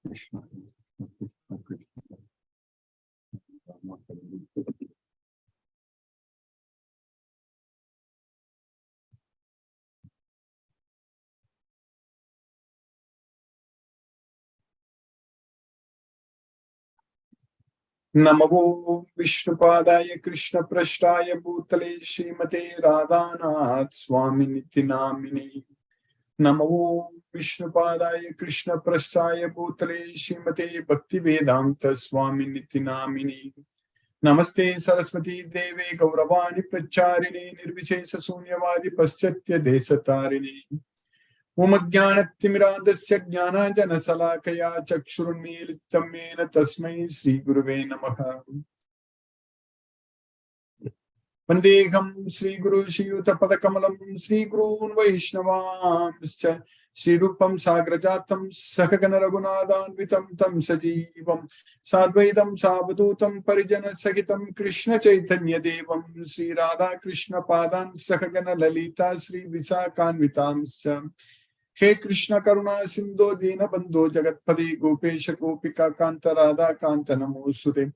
Krishna, Krishna, Krishna, Rama, Namo Vishnupadaya Krishna Prashtaya Bhutale Srimate Radhanath Swami Nitinamini. Namo Vishnupadaya Krishna Prashtaya Bhutale Srimate Bhakti Vedanta Swami Nitinamini. Namaste Saraswati Deve Gauravani Pracharini Nirvishesa Sunyavadi Paschatya Desatarini. Umajnanattimirandasya jnananjana salakaya chakshurunmilitam mena tasmai Sri Guruve Namaha. Vandeham Sri Guru Shiyuta Padakamalam Sri Gurun Vaishnavamscha Sri Rupam Sagrajatam Sakagana Raghunathanvitam Tam Sajivam Sadvaitam Savadutam Parijana Sahitam Krishna Chaitanya Devam Sri Radha Krishna Padan Sakagana Lalita Sri Visakanvitamscha. He Krishna Karuna Sindho Dina Bandho Jagatpati Gopesha Gopika Kanta Radha Kanta Namosute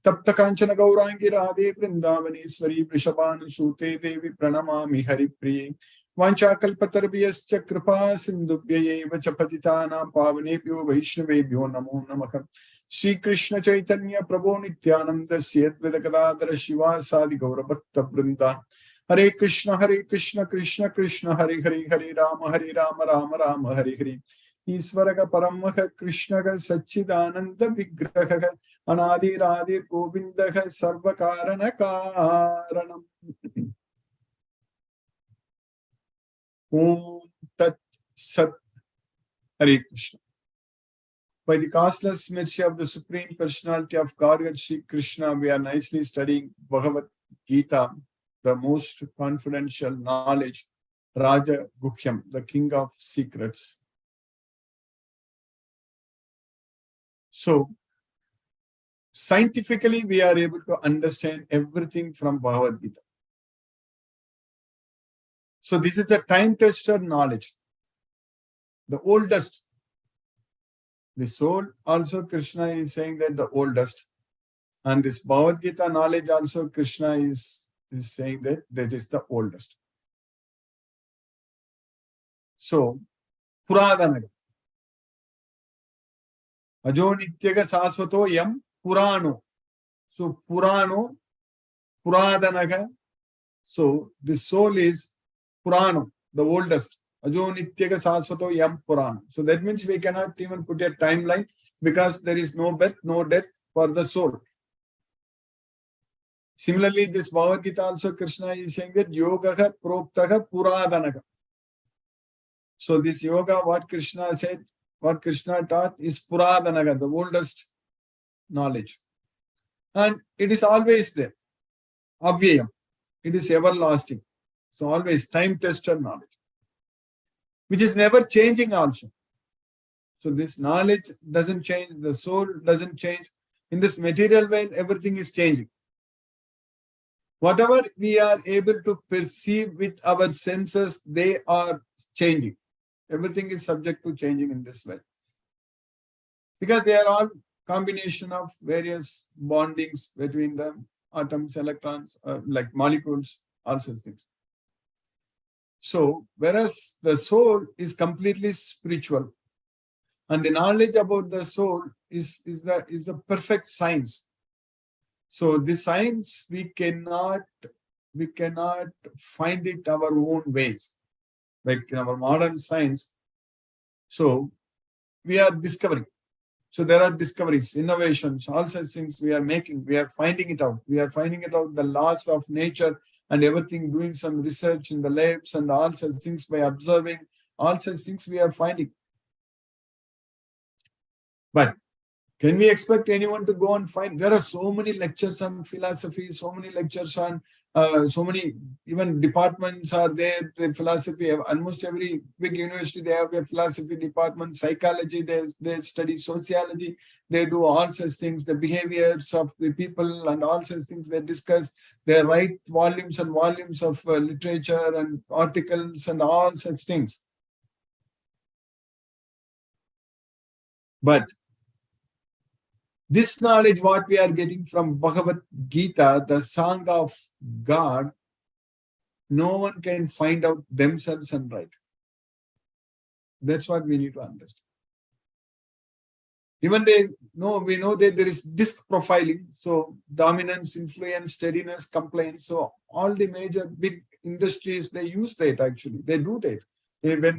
Tapta Kanchana Gaurangi Radhe Vrindavaneshwari Vrishabhanu Sute Devi Pranamami Haripriye Vancha Kalpatarviyascha Kripa Sindhubhyaye Vachapatitanam Pavanebhyo Vaishnavebhyo Namo Namaha. Sri Krishna Chaitanya Prabhu Nityananda Siyadveda Gadadhara Shiva Sadi Gaura Bhakta Vrinda. Hare Krishna, Krishna Krishna, Hare Hare, Hare Rama, Rama Rama, Hare Hare. Isvaraga Paramaha Krishnaga Sachidananda Vigraha Anadi Radhi Govindaha Sarvakarana Karanam. Om Tat Sat. Hare Krishna. By the causeless mercy of the Supreme Personality of Godhead Sri Krishna, we are nicely studying Bhagavad Gita, the most confidential knowledge, Raja Guhyam, the king of secrets. So, scientifically, we are able to understand everything from Bhagavad Gita. So, this is the time-tested knowledge, the oldest. The soul also, Krishna is saying that the oldest. And this Bhagavad Gita knowledge also, Krishna is saying that that is the oldest. So, Puradanaga. Ajo Nityaga Sasvato Yam Purano. So, Purano, Puradanaga. So, the soul is Purano, the oldest. Ajo Nityaga Sasvato Yam Purano. So, that means we cannot even put a timeline because there is no birth, no death for the soul. Similarly, this Bhagavad Gita also, Krishna is saying that Yogaha Proktaha Puradanaga. So this yoga, what Krishna said, what Krishna taught is Puradanaga, the oldest knowledge. And it is always there. Avyayam. It is everlasting. So always time-tested knowledge. Which is never changing also. So this knowledge doesn't change, the soul doesn't change. In this material world, everything is changing. Whatever we are able to perceive with our senses, they are changing. Everything is subject to changing in this way. Because they are all combination of various bondings between the atoms, electrons, like molecules, all such things. So, whereas the soul is completely spiritual, and the knowledge about the soul is the perfect science. So this science, we cannot find it our own ways, like in our modern science. So we are discovering. So there are discoveries, innovations, all such things we are making. We are finding it out. We are finding it out, the laws of nature and everything, doing some research in the labs and all such things by observing, all such things we are finding. But can we expect anyone to go and find? There are so many lectures on philosophy, so many lectures on, so many even departments are there. The philosophy, almost every big university, they have a philosophy department, psychology, they study sociology, they do all such things, the behaviors of the people and all such things they discuss. They write volumes and volumes of literature and articles and all such things. But this knowledge, what we are getting from Bhagavad Gita, the song of God, no one can find out themselves and write. That's what we need to understand. Even we know that there is disk profiling. So dominance, influence, steadiness, compliance. So all the major big industries, they use that actually. They do that. When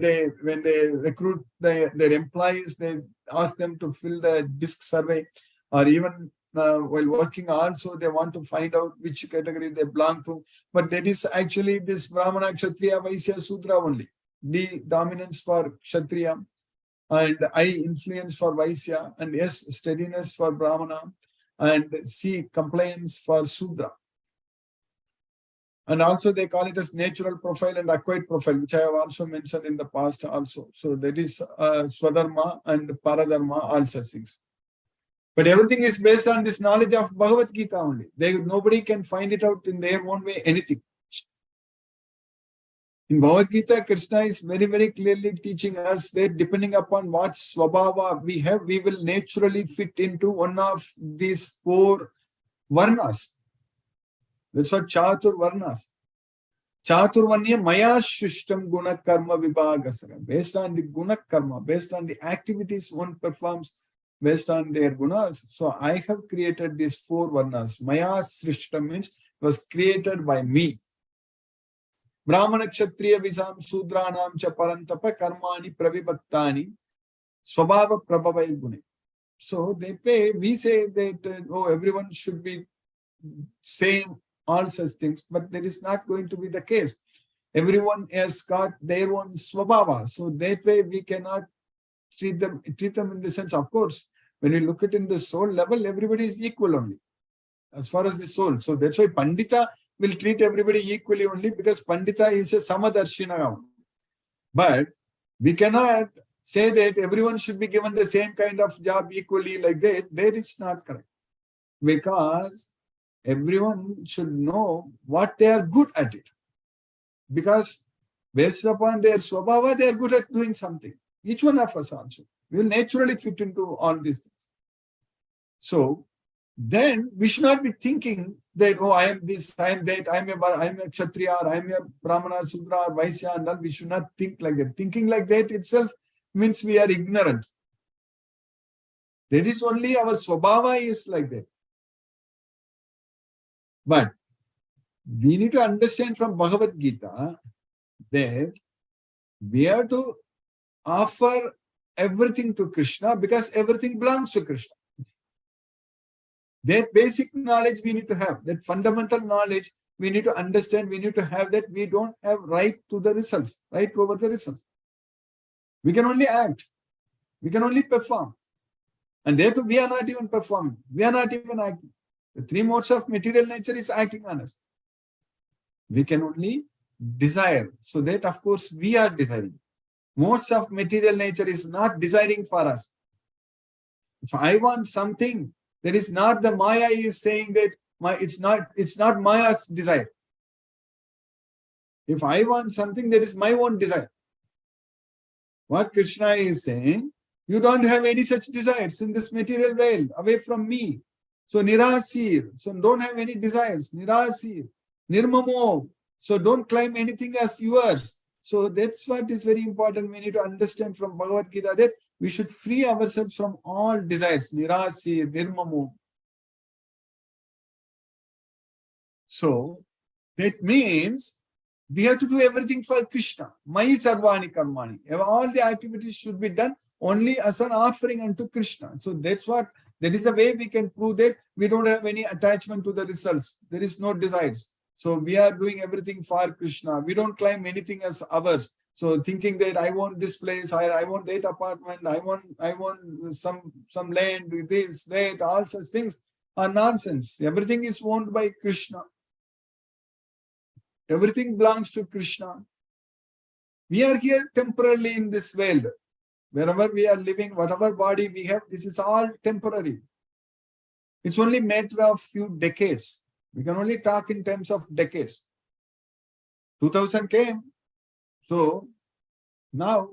they recruit their employees, they ask them to fill the disk survey, or even while working also, they want to find out which category they belong to. But that is actually this Brahmana, Kshatriya, Vaisya, Sudra only. D, dominance for Kshatriya, and I, influence for Vaisya, and S, steadiness for Brahmana, and C, compliance for Sudra. And also they call it as natural profile and acquired profile, which I have also mentioned in the past also. So that is Swadharma and Paradharma, all such things. But everything is based on this knowledge of Bhagavad Gita only. Nobody can find it out in their own way, anything. In Bhagavad Gita, Krishna is very, very clearly teaching us that depending upon what swabhava we have, we will naturally fit into one of these 4 varnas. That's what Chatur Varnas. Chatur Vanya Maya Shrishtam Guna Karma Vibhagasara. Based on the Guna Karma, based on the activities one performs, based on their gunas. So I have created these 4 varnas. Maya Shrishtam means it was created by me. Brahmana Kshatriya Visam Sudranam Cha Parantapa Karmani Pravibhaktani Swabhava Prabhavai Gune. So we say that everyone should be same, all such things, but that is not going to be the case. Everyone has got their own swabhava. So that way we cannot treat them in the sense, of course, when we look at it in the soul level, everybody is equal only, as far as the soul. So that's why Pandita will treat everybody equally only, because Pandita is a Samadarshina. But we cannot say that everyone should be given the same kind of job equally like that. That is not correct. Because everyone should know what they are good at it. Because based upon their swabhava, they are good at doing something. Each one of us also. We will naturally fit into all these things. So then we should not be thinking that, I am this, I am that, I am a Kshatriya, or I am a Brahmana, Sudra, or Vaisya, and all. We should not think like that. Thinking like that itself means we are ignorant. That is only our swabhava is like that. But we need to understand from Bhagavad Gita that we have to offer everything to Krishna, because everything belongs to Krishna. That basic knowledge we need to have, that fundamental knowledge we need to understand, we need to have that. We don't have right to the results, right over the results. We can only act, we can only perform. And therefore we are not even performing, we are not even acting. The 3 modes of material nature is acting on us. We can only desire, so that of course we are desiring. Modes of material nature is not desiring for us. If I want something, that is not the Maya is saying that it's not Maya's desire. If I want something, that is my own desire. What Krishna is saying, you don't have any such desires in this material world, away from me. So nirasir, so don't have any desires. Nirasir, nirmamo, so don't claim anything as yours. So that's what is very important. We need to understand from Bhagavad Gita that we should free ourselves from all desires. Nirasir, nirmamo. So that means we have to do everything for Krishna. Mai sarvani karmani. All the activities should be done only as an offering unto Krishna. So that is a way we can prove that we don't have any attachment to the results. There is no desires. So we are doing everything for Krishna. We don't claim anything as ours. So thinking that I want this place, I want that apartment, I want some land, this, that, all such things are nonsense. Everything is owned by Krishna. Everything belongs to Krishna. We are here temporarily in this world. Wherever we are living, whatever body we have, this is all temporary. It's only a matter of few decades. We can only talk in terms of decades. 2000 came. So now,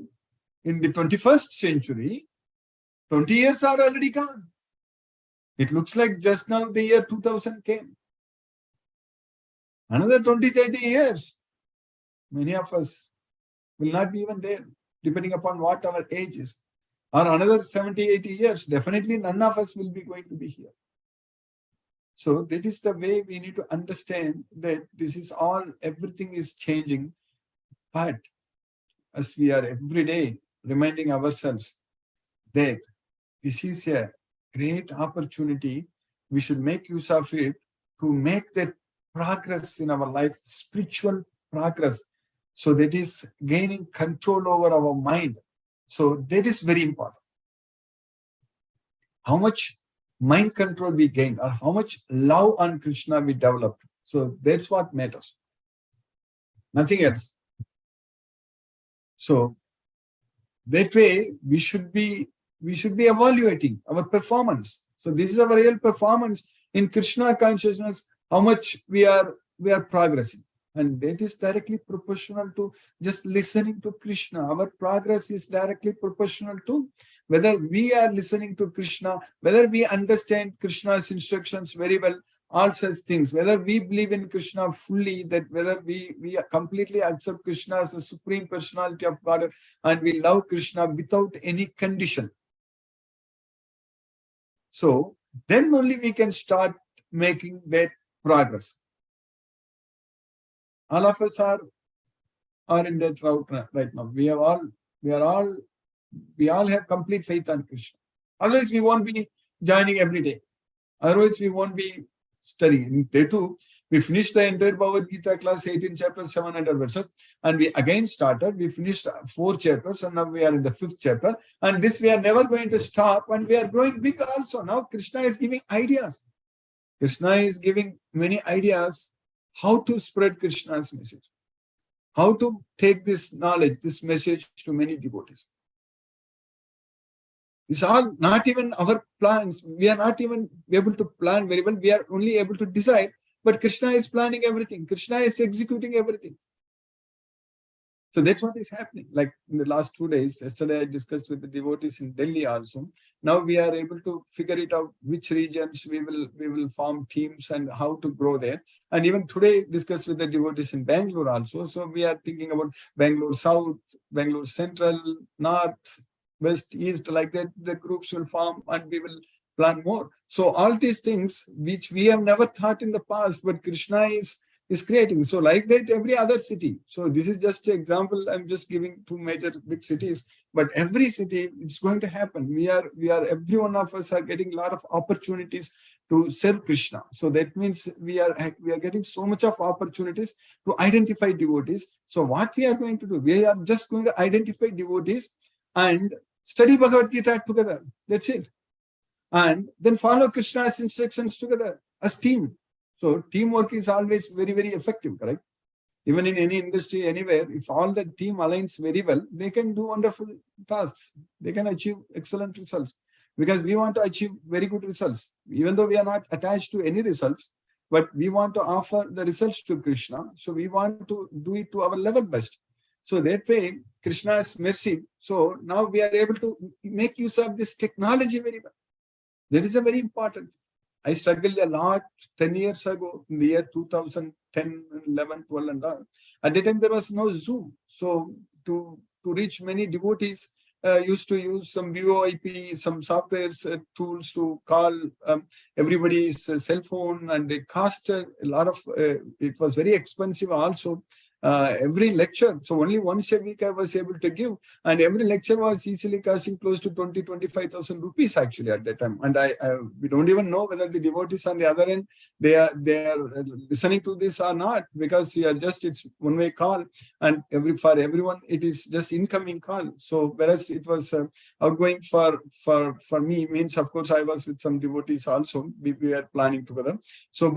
in the 21st century, 20 years are already gone. It looks like just now the year 2000 came. Another 20, 30 years, many of us will not be even there, depending upon what our age is. Or another 70, 80 years, definitely none of us will be going to be here. So that is the way we need to understand that this is all, everything is changing. But as we are every day reminding ourselves that this is a great opportunity, we should make use of it to make that progress in our life, spiritual progress. So that is gaining control over our mind. So that is very important. How much mind control we gain, or how much love on Krishna we develop. So that's what matters. Nothing else. So that way we should be evaluating our performance. So this is our real performance in Krishna consciousness, how much we are progressing. And that is directly proportional to just listening to Krishna. Our progress is directly proportional to whether we are listening to Krishna, whether we understand Krishna's instructions very well, all such things, whether we believe in Krishna fully, that whether we completely accept Krishna as the Supreme Personality of God, and we love Krishna without any condition. So then only we can start making that progress. All of us are in that route right now. We all have complete faith on Krishna. Otherwise, we won't be joining every day. Otherwise, we won't be studying. Day 2, we finished the entire Bhagavad Gita class, 18 chapters, 700 verses, and we again started. We finished 4 chapters, and now we are in the 5th chapter. And this we are never going to stop, and we are growing big also. Now Krishna is giving ideas. Krishna is giving many ideas how to spread Krishna's message, how to take this knowledge, this message to many devotees. It's all not even our plans. We are not even able to plan very well. We are only able to decide, but Krishna is planning everything. Krishna is executing everything. So that's what is happening. Like in the last 2 days, yesterday I discussed with the devotees in Delhi also. Now we are able to figure it out which regions we will form teams and how to grow there. And even today discussed with the devotees in Bangalore also. So we are thinking about Bangalore South, Bangalore Central, North, West, East, like that the groups will form and we will plan more. So all these things which we have never thought in the past, but Krishna is creating. So like that, every other city. So this is just an example. I'm just giving 2 major big cities, but every city, it's going to happen. We are every one of us are getting a lot of opportunities to serve Krishna. So that means we are getting so much of opportunities to identify devotees. So what we are going to do, we are just going to identify devotees and study Bhagavad Gita together. That's it. And then follow Krishna's instructions together as team. So teamwork is always very, very effective, correct? Even in any industry, anywhere, if all the team aligns very well, they can do wonderful tasks. They can achieve excellent results, because we want to achieve very good results. Even though we are not attached to any results, but we want to offer the results to Krishna. So we want to do it to our level best. So that way, Krishna's mercy. So now we are able to make use of this technology very well. That is a very important. I struggled a lot 10 years ago in the year 2010, 11, 12 and all. At that time, there was no Zoom. So to reach many devotees, used to use some VoIP, some softwares, tools to call everybody's cell phone, and it cost a lot of, it was very expensive also. Every lecture, so only once a week I was able to give, and every lecture was easily costing close to 20,000-25,000 rupees actually at that time. And we don't even know whether the devotees on the other end they are listening to this or not, because it's one-way call, and for everyone it is just incoming call. So whereas it was outgoing for me, means of course I was with some devotees also. We were planning together. So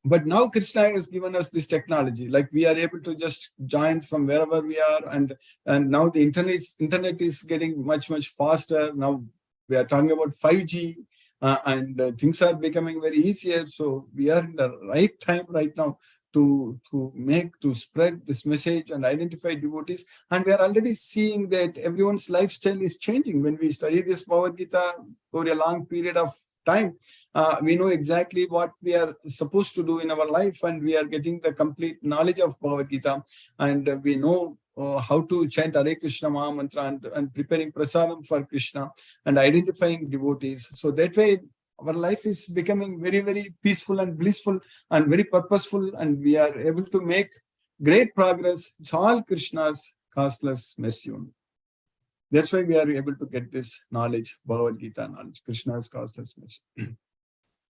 but now Krishna has given us this technology, like we are able to just join from wherever we are, and now the internet is getting much faster. Now we are talking about 5G, and things are becoming very easier. So we are in the right time right now to spread this message and identify devotees. And we are already seeing that everyone's lifestyle is changing. When we study this Bhagavad Gita over a long period of time, we know exactly what we are supposed to do in our life, and we are getting the complete knowledge of Bhagavad Gita, and we know how to chant Hare Krishna Maha Mantra and preparing prasadam for Krishna and identifying devotees. So that way, our life is becoming very, very peaceful and blissful and very purposeful, and we are able to make great progress. It's all Krishna's causeless mercy only. That's why we are able to get this knowledge, Bhagavad Gita knowledge, Krishna's causeless mercy.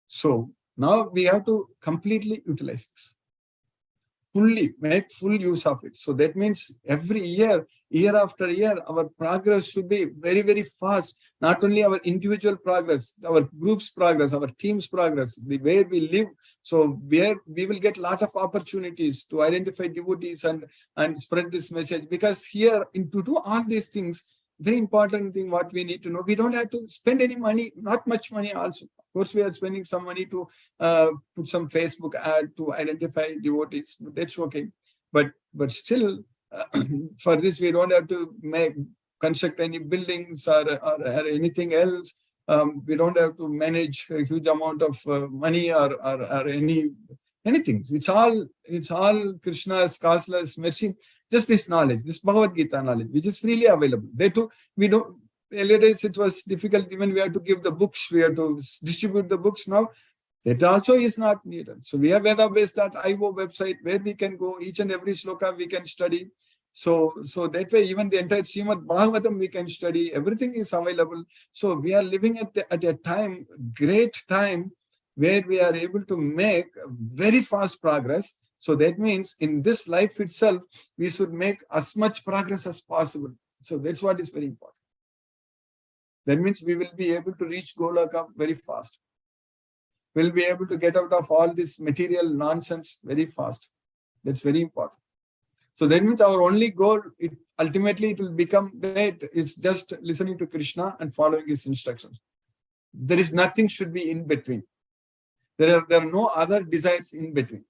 So now we have to completely utilize this, fully make full use of it. So that means every year, year after year, our progress should be very, very fast. Not only our individual progress, our group's progress, our team's progress, the way we live. So where we will get a lot of opportunities to identify devotees and spread this message. Because here, to do all these things, very important thing what we need to know, we don't have to spend any money, not much money also. Of course, we are spending some money to put some Facebook ad to identify devotees. That's okay. But still, for this, we don't have to construct any buildings or anything else. We don't have to manage a huge amount of money or anything. It's all Krishna's causeless mercy. Just this knowledge, this Bhagavad Gita knowledge, which is freely available. Earlier days it was difficult, even we had to give the books, we had to distribute the books. Now that also is not needed. So we have vedabase.io website where we can go, each and every sloka we can study. So that way, even the entire Srimad Bhagavatam we can study, everything is available. So we are living at a time, great time, where we are able to make very fast progress. So that means in this life itself, we should make as much progress as possible. So that's what is very important. That means we will be able to reach Golaka very fast. We'll be able to get out of all this material nonsense very fast. That's very important. So that means our only goal, ultimately it will become that it's just listening to Krishna and following his instructions. There is nothing should be in between. There are no other desires in between.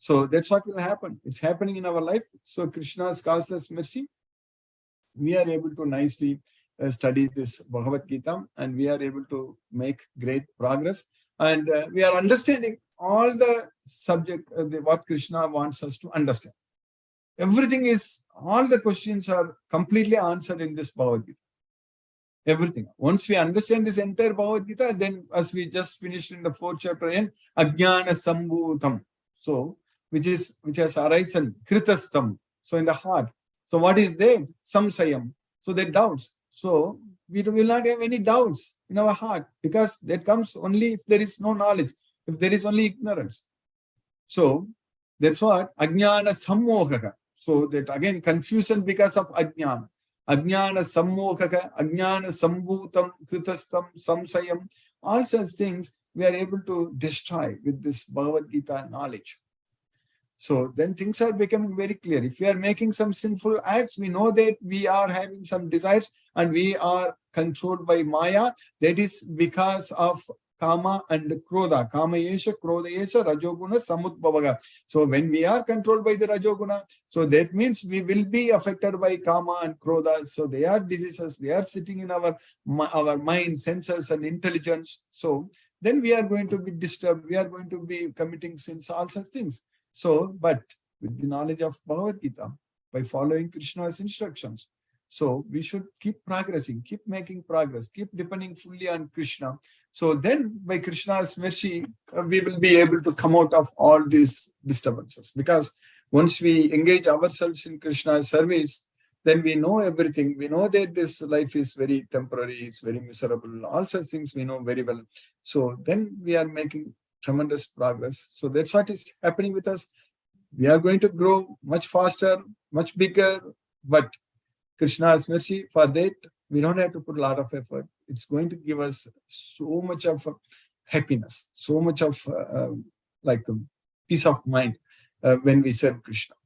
So that's what will happen. It's happening in our life. So Krishna's causeless mercy, we are able to nicely study this Bhagavad Gita, and we are able to make great progress. And we are understanding all the subject, what Krishna wants us to understand. Everything is, all the questions are completely answered in this Bhagavad Gita. Everything. Once we understand this entire Bhagavad Gita, then as we just finished in the 4th chapter, in Ajnana Sambhutam. So, which has arisen, Kritastam. So in the heart. So what is there? Samsayam. So the doubts. So we will not have any doubts in our heart, because that comes only if there is no knowledge, if there is only ignorance. So that's what Ajnana Sammohaka. So that again, confusion because of Ajnana. Ajnana Sammohaka, Ajnana Sambhutam, Kritastam, Samsayam. All such things we are able to destroy with this Bhagavad Gita knowledge. So then things are becoming very clear. If we are making some sinful acts, we know that we are having some desires and we are controlled by Maya. That is because of Kama and Krodha. Kama Yesha, Krodha Yesha, Rajoguna, Samudbhavaga. So when we are controlled by the Rajoguna, so that means we will be affected by Kama and Krodha. So they are diseases. They are sitting in our mind, senses and intelligence. So then we are going to be disturbed. We are going to be committing sins, all such things. So, but with the knowledge of Bhagavad Gita, by following Krishna's instructions, so we should keep progressing, keep making progress, keep depending fully on Krishna. So then by Krishna's mercy, we will be able to come out of all these disturbances. Because once we engage ourselves in Krishna's service, then we know everything. We know that this life is very temporary, it's very miserable, all such things we know very well. So then we are making tremendous progress. So that's what is happening with us. We are going to grow much faster, much bigger, but Krishna's mercy, for that, we don't have to put a lot of effort. It's going to give us so much of happiness, so much of peace of mind when we serve Krishna.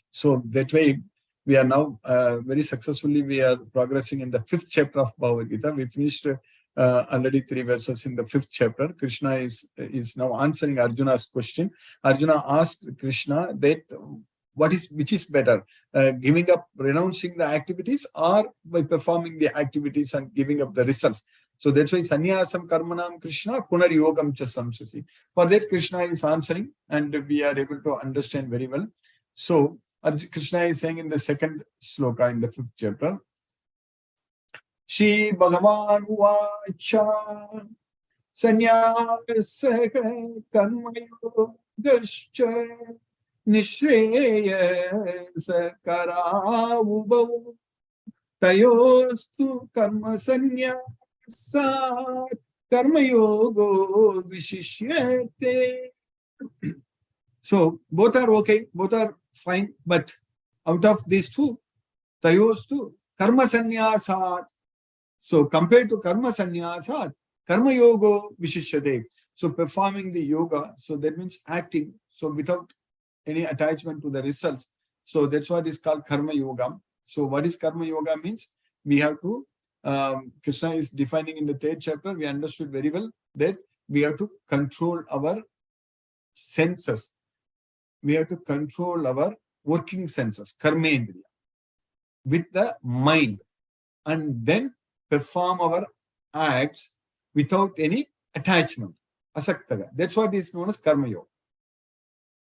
So that way, we are now very successfully, we are progressing in the 5th chapter of Bhagavad Gita. We finished already 3 verses in the 5th chapter. Krishna is now answering Arjuna's question. Arjuna asked Krishna that which is better, giving up, renouncing the activities, or by performing the activities and giving up the results. So that's why Sanyasam Karmanam Krishna Punar Yogam Cha Samsasi. For that, Krishna is answering, and we are able to understand very well. So Krishna is saying in the 2nd sloka in the 5th chapter, Shri Bhagavan Vacha Sanyasa Karmayo Gascha Nishreyasa Karavubau Tayostu Karma Sanyasa Karmayogo Vishishyate. So both are okay, both are fine, but out of these two, Tayostu Karma Sanyasat. So compared to Karma Sanyasat, Karma Yoga Vishishyate. So performing the yoga, so that means acting, so without any attachment to the results. So that's what is called Karma Yoga. So what is Karma Yoga means? We have to, Krishna is defining in the 3rd chapter, we understood very well that we have to control our senses. We have to control our working senses, Karmendriya, with the mind, and then perform our acts without any attachment. Asaktaga. That's what is known as Karma Yoga.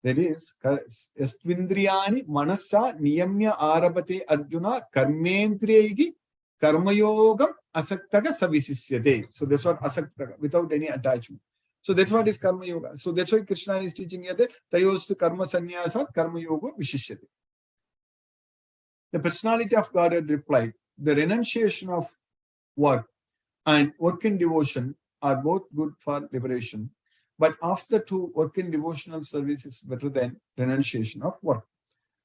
That is, Yastvindriyani Manasa Niyamya Arabate Arjuna Karmendriyagi Karma Yogam Asaktaga Savisisyate. So that's what Asaktaga, without any attachment. So that's what is Karma Yoga. So that's why Krishna is teaching here that Tayostu Karma Sanyasa Karma Yoga Vishishyate. The personality of God had replied, the renunciation of work and work in devotion are both good for liberation, but of the two, work in devotional service is better than renunciation of work.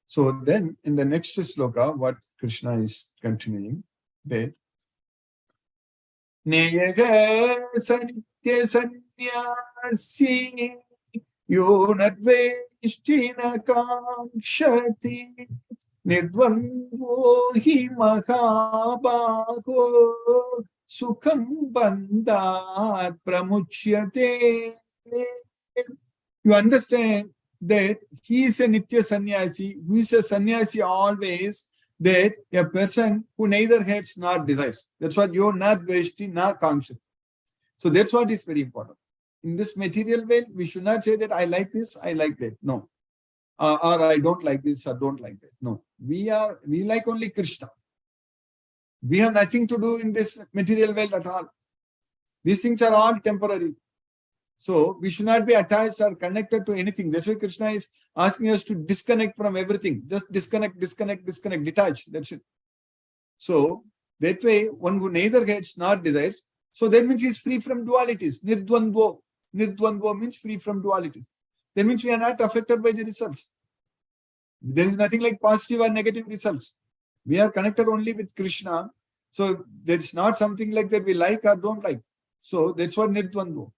So then in the next sloka, what Krishna is continuing, that Neyaga Sanitya Sanyasi Yonadveshtina Kamshati Nidvanvo hi Mahabaho Sukham Bandhat Pramuchyate. You understand that he is a Nitya Sannyasi, who is a Sannyasi always, that a person who neither hates nor desires. That's what you're not Dveshti, not conscious. So that's what is very important. In this material way, we should not say that I like this, I like that. No. Or I don't like this, or don't like that. No. We like only Krishna. We have nothing to do in this material world at all. These things are all temporary. So we should not be attached or connected to anything. That's why Krishna is asking us to disconnect from everything. Just disconnect, detach. That's it. So that way, one who neither hates nor desires, so that means he is free from dualities. Nirdvandvo. Nirdvandvo means free from dualities. That means we are not affected by the results. There is nothing like positive or negative results. We are connected only with Krishna. So that's not something like that we like or don't like. So that's what Nirdvandvo.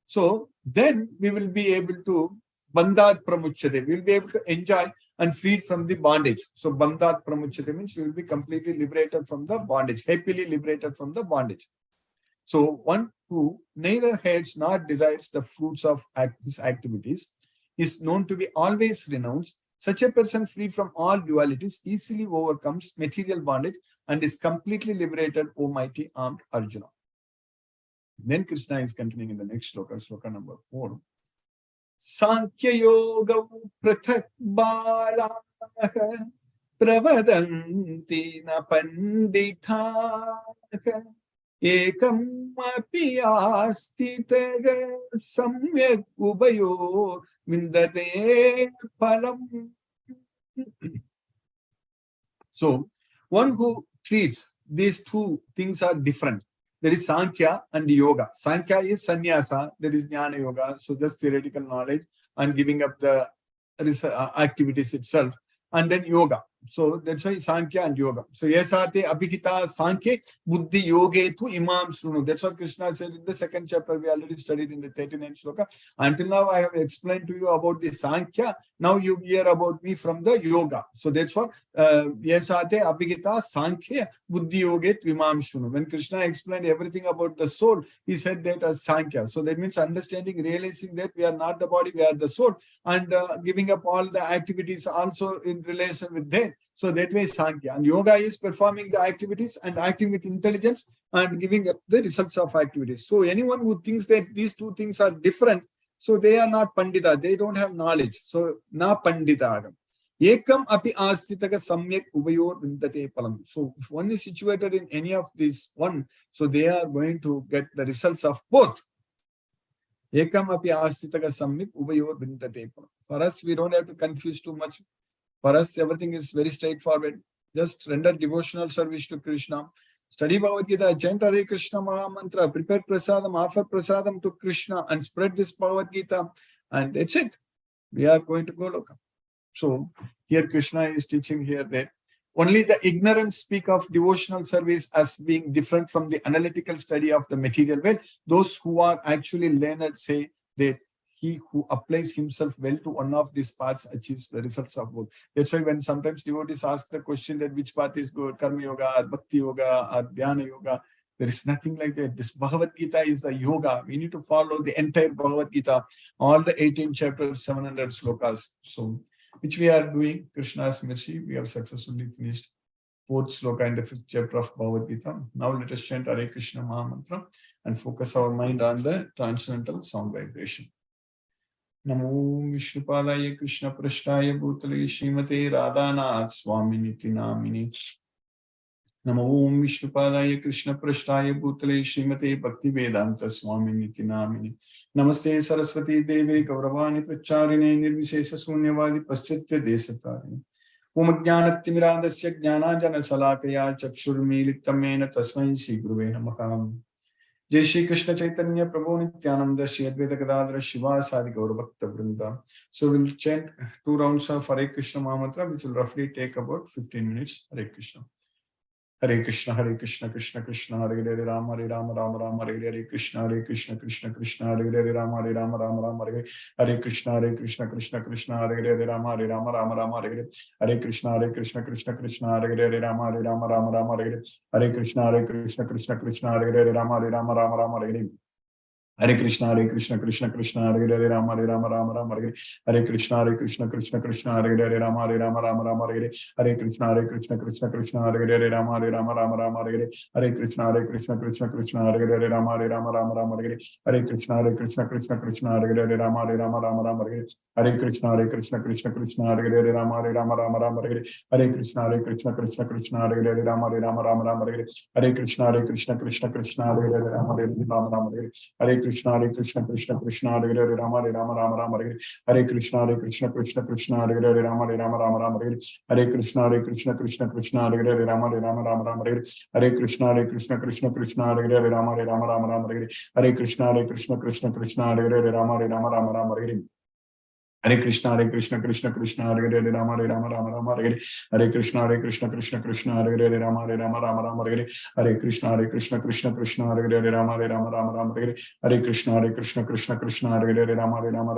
So then we will be able to Bandhat Pramuchyate. We will be able to enjoy and freed from the bondage. So Bandhat Pramuchyate means we will be completely liberated from the bondage, happily liberated from the bondage. So one who neither hates nor desires the fruits of these activities is known to be always renounced. Such a person free from all dualities easily overcomes material bondage and is completely liberated, O mighty armed Arjuna. Then Krishna is continuing in the next sloka, sloka number 4. Sankhya Yoga Prathak Bala Pravadanti na Panditha Ekam api astitaga Samyak Ubayo Vindate Palam. So, one who treats these two things are different. There is Sankhya and Yoga. Sankhya is Sannyasa, there is Jnana Yoga, so just theoretical knowledge and giving up the activities itself. And then Yoga. So that's why Sankhya and Yoga. So yesate abhikita Sankhya buddhi yoge tu imam shrunu. That's what Krishna said in the second chapter. We already studied in the 39th sloka. Until now, I have explained to you about the Sankhya. Now you hear about me from the Yoga. So that's what yesate abhikita Sankhya buddhi yoge tu imam shrunu. When Krishna explained everything about the soul, he said that as Sankhya. So that means understanding, realizing that we are not the body, we are the soul, and giving up all the activities also in relation with that. So that way Sankhya. And Yoga is performing the activities and acting with intelligence and giving up the results of activities. So anyone who thinks that these two things are different, so they are not Pandita, they don't have knowledge. So na Pandita. Ekam api astitaka samyak ubayor vindate palam. So if one is situated in any of these one, so they are going to get the results of both. Ekam api astitaka samyak ubayor vindate palam. For us, we don't have to confuse too much. For us, everything is very straightforward. Just render devotional service to Krishna. Study Bhagavad Gita, chant Hare Krishna Maha Mantra, prepare prasadam, offer prasadam to Krishna, and spread this Bhagavad Gita. And that's it. We are going to go loka. So here Krishna is teaching here that only the ignorant speak of devotional service as being different from the analytical study of the material world. Those who are actually learned say that he who applies himself well to one of these paths achieves the results of both. That's why when sometimes devotees ask the question that which path is good, Karma Yoga, or Bhakti Yoga, or Dhyana Yoga, there is nothing like that. This Bhagavad Gita is the yoga. We need to follow the entire Bhagavad Gita, all the 18 chapters, 700 slokas. So, which we are doing, Krishna's mercy, we have successfully finished 4th sloka in the 5th chapter of Bhagavad Gita. Now let us chant Hare Krishna Maha Mantra and focus our mind on the transcendental sound vibration. Namo Vishnupadaya Krishna Prashtaya Bhutale Srimate Radhanath Swami Niti Namini. Namo Vishnupadaya Krishna Prashtaya Bhutale Srimate Bhakti Vedanta Swami Niti Namini. Namaste Saraswati Deve Gauravani Pracharine Nirvishesha Sunyavadi Paschatya Desatarini. Om Jnanatimirandasya Jnanajana Salakaya Chakshurmilitamena Tasmai Shri Guruve Namaha. Jai Shri Krishna Chaitanya Prabhu Nityananda Shri Advaita Gadadhara Shiva Sadi Gaura Bhakta Vrinda. So we'll chant 2 rounds of Hare Krishna Maha Mantra, which will roughly take about 15 minutes. Hare Krishna. Hare Krishna, Hare Krishna, Krishna Krishna, Hare Hare, Rama Hare Rama, Rama Rama, Hare Hare, Krishna Hare Krishna, Krishna Krishna, Hare Hare, Rama Hare Rama, Rama Rama, Hare Hare, Krishna Hare Krishna, Krishna Krishna, Hare Hare, Rama Hare Rama, Rama Rama, Hare Hare, Krishna Hare Krishna, Krishna Krishna, Hare Hare, Rama Hare Rama, Rama Rama, Hare Hare, Krishna Hare Krishna, Krishna Krishna, Hare Hare, Rama Hare Rama, Rama Rama, Hare Hare. Hare Krishna, Hare Krishna, Krishna Krishna, Hare Hare, Rama Rama, Rama Hare Hare, Krishna, Hare Krishna, Krishna Krishna, Hare Hare, Rama Rama, Rama Hare Hare, Krishna, Hare Krishna, Krishna Krishna, Hare Hare, Rama Rama, Rama Hare Hare, Krishna, Hare Krishna, Krishna Krishna, Hare Hare, Rama Rama, Rama Hare Hare, Krishna, Hare Krishna, Krishna Krishna, Hare Hare, Rama Rama, Hare Hare, Krishna, Hare Krishna, Krishna Krishna, Hare Hare, Rama Rama, Hare Hare, Krishna, Hare Krishna, Krishna Krishna, Hare Hare, Rama Rama, Hare Hare, Krishna, Hare Krishna, Krishna Krishna, Hare Hare, Rama Rama, Hare Krishna, Hare Krishna, Krishna Krishna, Hare Hare, Rama Rama, Hare Krishna, Hare Krishna, Krishna Krishna, Hare Hare, Rama Rama, Hare Krishna, Hare Krishna, Krishna Krishna, Hare Hare, Rama Rama, Hare Krishna, Hare Krishna, Krishna Krishna, Hare Hare, Rama Rama, Hare Krishna, Hare Krishna, Krishna Krishna, Hare Hare, Rama Rama, Hare Krishna, Hare Krishna, Krishna Krishna, Hare Hare, Rama Rama, Hare Krishna, Hare Krishna, Krishna Krishna, Hare Hare, Rama Rama, Hare Krishna, Hare Krishna, Krishna Krishna, Hare Hare, Rama Rama, Hare Krishna, Hare Krishna, Krishna Krishna, Hare Hare, Rama Rama, Hare Krishna, Hare Krishna, Krishna Krishna, Hare Hare, Rama Rama, Hare Krishna, Hare Krishna, Krishna Krishna, Hare Hare, Rama Rama,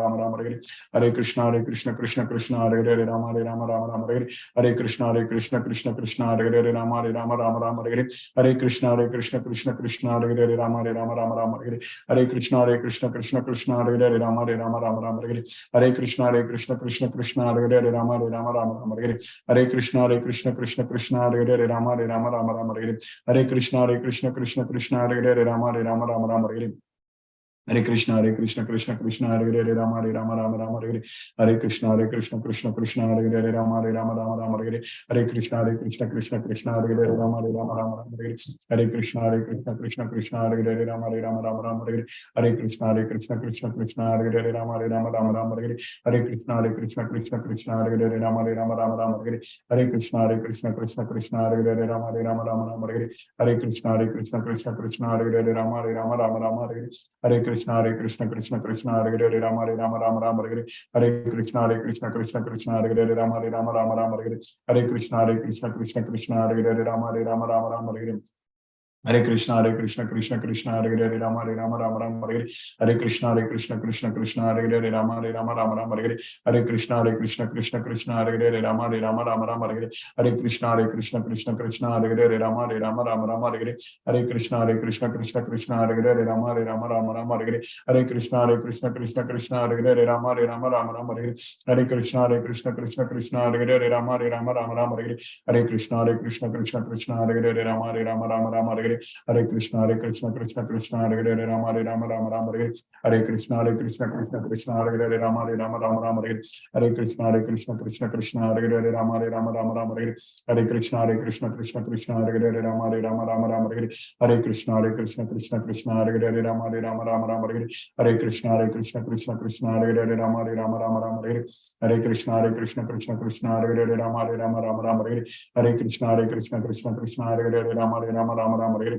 Hare Krishna, Hare Krishna, Krishna Krishna, Hare Hare, Rama Rama, Hare Krishna, Hare Krishna, Krishna Krishna, Hare Hare, Rama Rama, Hare Krishna, Hare Krishna, Krishna Krishna, Hare Hare, Rama Rama, Hare Krishna, Hare Krishna, Krishna Krishna, Hare Hare, Rama Rama, Hare Krishna, Hare Krishna, Krishna Krishna, Hare Hare, Rama Rama, Hare Krishna, Hare Krishna, Krishna Krishna, Hare Hare, Rama Rama, Hare Krishna, Hare Krishna, Krishna Krishna, Hare Hare, Rama Rama, Hare Krishna, Hare Krishna, Krishna Krishna, Hare Hare, Rama Rama, Hare Krishna, Hare Krishna, Krishna Krishna, Hare Hare, Rama Rama, Hare Krishna, Hare Krishna, Krishna Krishna, Hare Hare, Rama Rama, Hare Krishna, Hare Krishna, Krishna Krishna, Hare Hare, Rama Rama, Hare Krishna, Hare Krishna, Krishna Krishna, Hare Hare, Rama Rama, Hare Krishna, Hare Krishna, Krishna Krishna, Hare Hare, Rama Rama, Hare Krishna, Hare Krishna Krishna Krishna Hare Hare Rama Rama Rama Hare Hare Hare Krishna Krishna Krishna Hare Hare Rama Rama Rama Hare Hare Hare Krishna Krishna Krishna Hare Hare Rama Rama Rama Hare Hare Hare Krishna Krishna Krishna Hare Hare Rama Rama Rama Hare Hare Krishna Krishna Krishna Hare Hare Rama Rama Rama Hare Hare Krishna Krishna Krishna Hare Hare Rama Rama Rama Hare Hare Krishna Krishna Krishna Hare Hare Rama Rama Rama Hare Hare Krishna Krishna Krishna Hare Hare Rama Rama Rama Hare Hare Krishna Krishna Krishna Hare Hare Rama Rama Rama Hare Hare Krishna Krishna Krishna Hare Hare Rama Rama Rama Hare Hare Krishna Krishna Krishna Hare Hare Rama Rama Hare Hare Krishna Krishna Krishna Hare Hare Rama Rama Rama Hare Hare Krishna Krishna Krishna Hare Hare Rama Rama Hare Hare Krishna Krishna Krishna Hare Hare Rama Rama Hare Hare Krishna Krishna Krishna Hare Hare Rama Rama Hare Hare Krishna Krishna Krishna Hare Hare Rama Rama Hare Hare Krishna Krishna Krishna Hare Hare Rama Rama Hare Hare Krishna Krishna Krishna Hare Hare Rama Rama Hare Hare Krishna Krishna Krishna Hare Hare Rama Rama Hare Hare Krishna Krishna Hare Hare Rama Rama Hare Hare Krishna Krishna Krishna Hare Hare Rama Rama Hare Hare Krishna Krishna Hare Hare Rama Rama Hare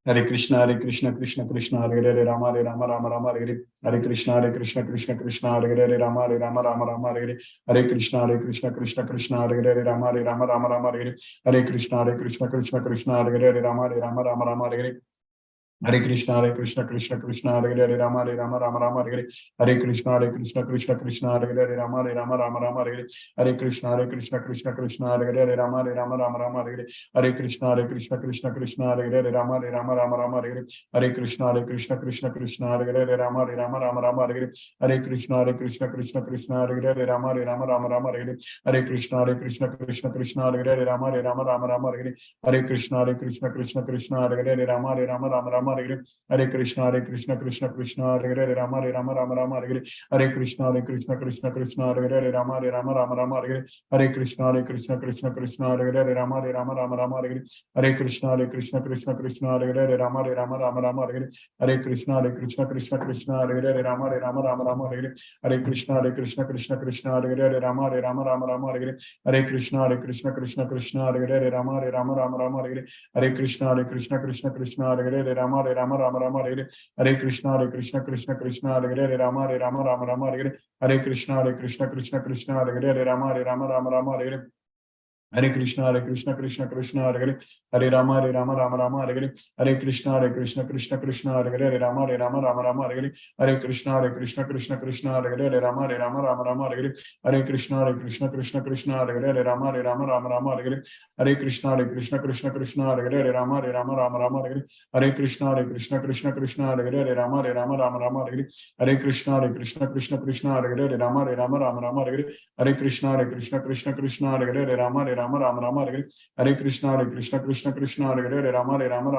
Hare Krishna Krishna Krishna Hare Hare Rama Rama Hare Hare Krishna Krishna Krishna Hare Hare Rama Rama Hare Hare Krishna Krishna Krishna Hare Hare Rama Rama Hare Hare Krishna Krishna Krishna Hare Hare Rama Rama Hare Hare Krishna Krishna Krishna Hare Hare Rama Rama Hare Hare Krishna Krishna Krishna Hare Hare Rama Rama Hare Hare Krishna Krishna Krishna Hare Hare Rama Rama Hare Hare Krishna Krishna Krishna Hare Hare Rama Rama Hare Hare Krishna Krishna Krishna Hare Hare Rama Rama Hare Hare Krishna Krishna Krishna Hare Hare Rama Hare Krishna Krishna Krishna Hare Hare Rama Rama Hare Hare Krishna Krishna Krishna Hare Hare Rama Rama Hare Hare Krishna Krishna Krishna Hare Hare Rama Rama Hare Hare Krishna Krishna Krishna Hare Hare Rama Rama Hare Hare Krishna Krishna Krishna Hare Hare Rama Rama Hare Hare Krishna Krishna Krishna Hare Hare Rama Rama Hare Hare Krishna Krishna Krishna Hare Hare Rama Rama Hare Hare Krishna Krishna Krishna Hare Hare Rama Rama Hare Hare Krishna Krishna Krishna Hare Hare Rama Rama Hare Hare Krishna Krishna Krishna Hare Hare Rama Rama Hare Hare Hare Krishna Krishna Krishna Hare Hare Hare Rama Rama Hare Hare Hare Krishna Krishna Krishna Hare Hare Rama Rama Hare Hare Hare Krishna Krishna Krishna Hare Hare Rama Rama Hare Hare Hare Krishna Krishna Krishna Hare Hare Rama Rama Hare Hare Hare Krishna Krishna Krishna Hare Hare Rama Rama Hare Hare Hare Krishna Krishna Krishna Hare Hare Rama Rama Hare Hare Hare Krishna Krishna Krishna Hare Hare Rama Rama Hare Hare Hare Krishna Krishna Krishna Hare Hare Rama Rama Hare Hare Krishna Krishna Krishna Hare Hare Rama Rama Hare Hare Krishna Krishna Krishna Hare Hare Rama Rama Hare Hare Krishna Krishna Krishna Hare Hare Rama Rama Hare Hare Krishna Krishna Krishna Hare Hare Rama Rama Hare Hare Krishna Krishna Krishna Hare Hare Rama Rama Hare Hare Krishna Krishna Krishna Hare Hare Rama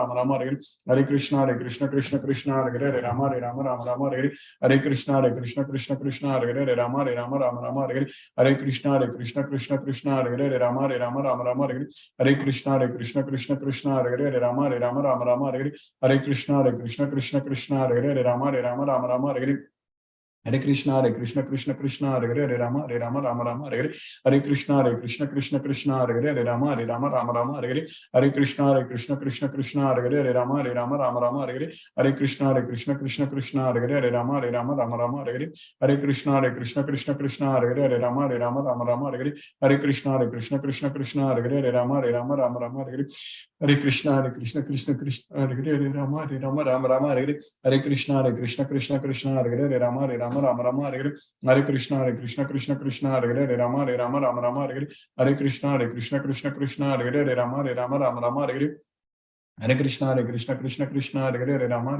Rama Hare Hare Hare Krishna Krishna Krishna Hare Hare Rama Rama Hare Hare Hare Krishna Krishna Krishna Hare Hare Rama Rama Hare Hare Hare Krishna Krishna Krishna Hare Hare Rama Rama Hare Hare Hare Krishna Krishna Krishna Hare Hare Rama Rama Hare Hare Hare Krishna Krishna Krishna Hare Hare Rama Rama Hare Hare Hare Krishna Krishna Krishna Hare Hare Rama Rama Hare Hare Hare Krishna Krishna Krishna Hare Hare Rama Rama Hare Hare Hare Krishna Krishna Krishna Hare Hare Rama Rama Hare Hare Hare Krishna Krishna Krishna Hare Hare Rama Rama Hare Hare Hare Krishna Krishna Krishna Hare Hare Rama Rama Hare Hare Hare Krishna Krishna Hare Hare Rama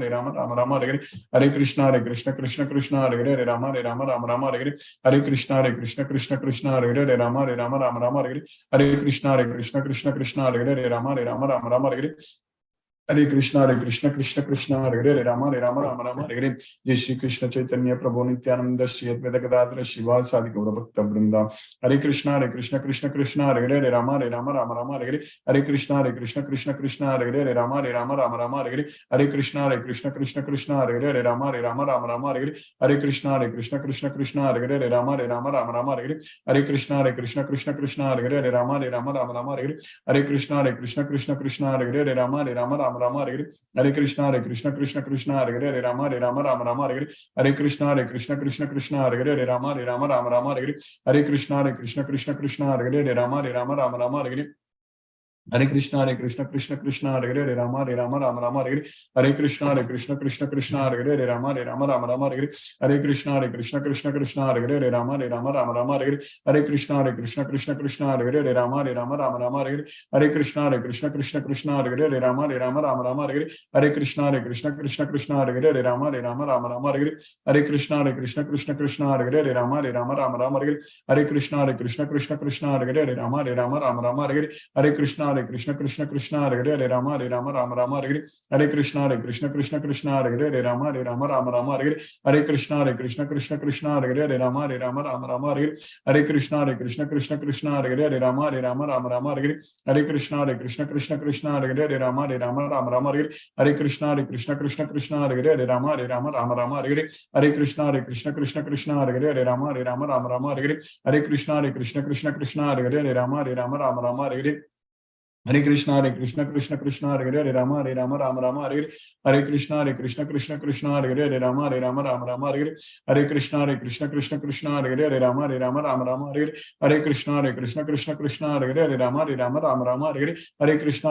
Rama Hare Hare Hare Krishna Krishna Krishna Hare Hare Rama Rama Hare Hare Hare Krishna Krishna Krishna Hare Hare Rama Rama Hare Hare Hare Krishna Krishna Krishna Hare Hare Rama Rama Hare Hare Hare Krishna Krishna Krishna Hare Hare Rama Rama Rama Hare Hare. Jai Shri Krishna Chaitanya Prabhu Nityananda Shri Advaita Gadadhara Shiva Sadi Gaura Bhakta Vrinda. Hare Krishna Krishna Krishna Hare Hare Rama Rama Hare Hare. Hare Krishna Krishna Hare Hare Rama Rama Hare Hare. Hare Krishna Krishna Hare Hare Rama Rama Hare Hare. Hare Krishna Krishna Hare Hare Rama Rama Hare Hare. Hare Krishna Krishna Hare Hare Rama Rama Hare Hare. Hare Krishna Krishna Hare Hare Rama Rama Hare Hare. Hare Krishna Krishna Hare Hare Rama Rama Hare Hare. Hare Krishna Krishna Hare Hare Rama Rama Hare Hare. Hare Krishna Krishna Hare Hare Rama Rama Hare Hare. Hare Krishna Krishna Hare Hare Rama Rama Hare Hare. Hare Krishna Krishna Hare Hare Rama Rama Hare Hare. Hare Krishna Krishna Hare Hare Rama Rama Hare Hare. Hare Krishna Krishna Hare Hare Rama Rama Hare Hare. Hare Krishna Krishna Hare Hare Rama Rama Hare Hare. Hare Krishna Krishna Hare Hare Rama Rama Hare Hare. Hare Krishna Krishna Hare Hare Rama Rama Hare Hare. Hare Krishna Krishna Hare Hare Rama Rama Hare Hare. Hare Krishna Krishna Hare Hare Rama Rama Hare Hare. Hare Krishna Krishna Hare Hare Rama Rama Hare Hare. Hare Krishna Krishna Hare Hare Rama Rama Hare Hare. Hare Krishna Krishna Hare Hare Rama Rama Hare Hare. Hare Krishna Krishna Hare Hare Rama Rama Hare Hare. Hare Krishna Krishna Hare Hare Rama Rama Hare Hare. Hare Krishna Krishna Hare Hare Rama Rama Hare Hare. Hare Krishna Krishna Hare Hare Rama Rama Hare Hare. Hare Krishna Krishna Hare Hare Rama Rama Hare Hare. Hare Krishna Krishna Hare Hare Rama Rama Hare Hare. Hare Krishna Krishna Hare Hare Rama Rama Hare Hare. Hare Krishna Krishna Hare Hare Rama Rama Hare Hare. Hare Krishna Krishna Hare Hare Rama Rama Hare Hare. Hare Krishna Krishna Hare Hare Rama Rama Hare Hare. Hare Krishna Krishna Hare Hare Rama Rama Hare Hare. Hare Krishna Krishna Hare Hare Rama Rama Hare Hare. Hare Krishna Krishna Hare Hare Rama Rama Hare Hare. Hare Krishna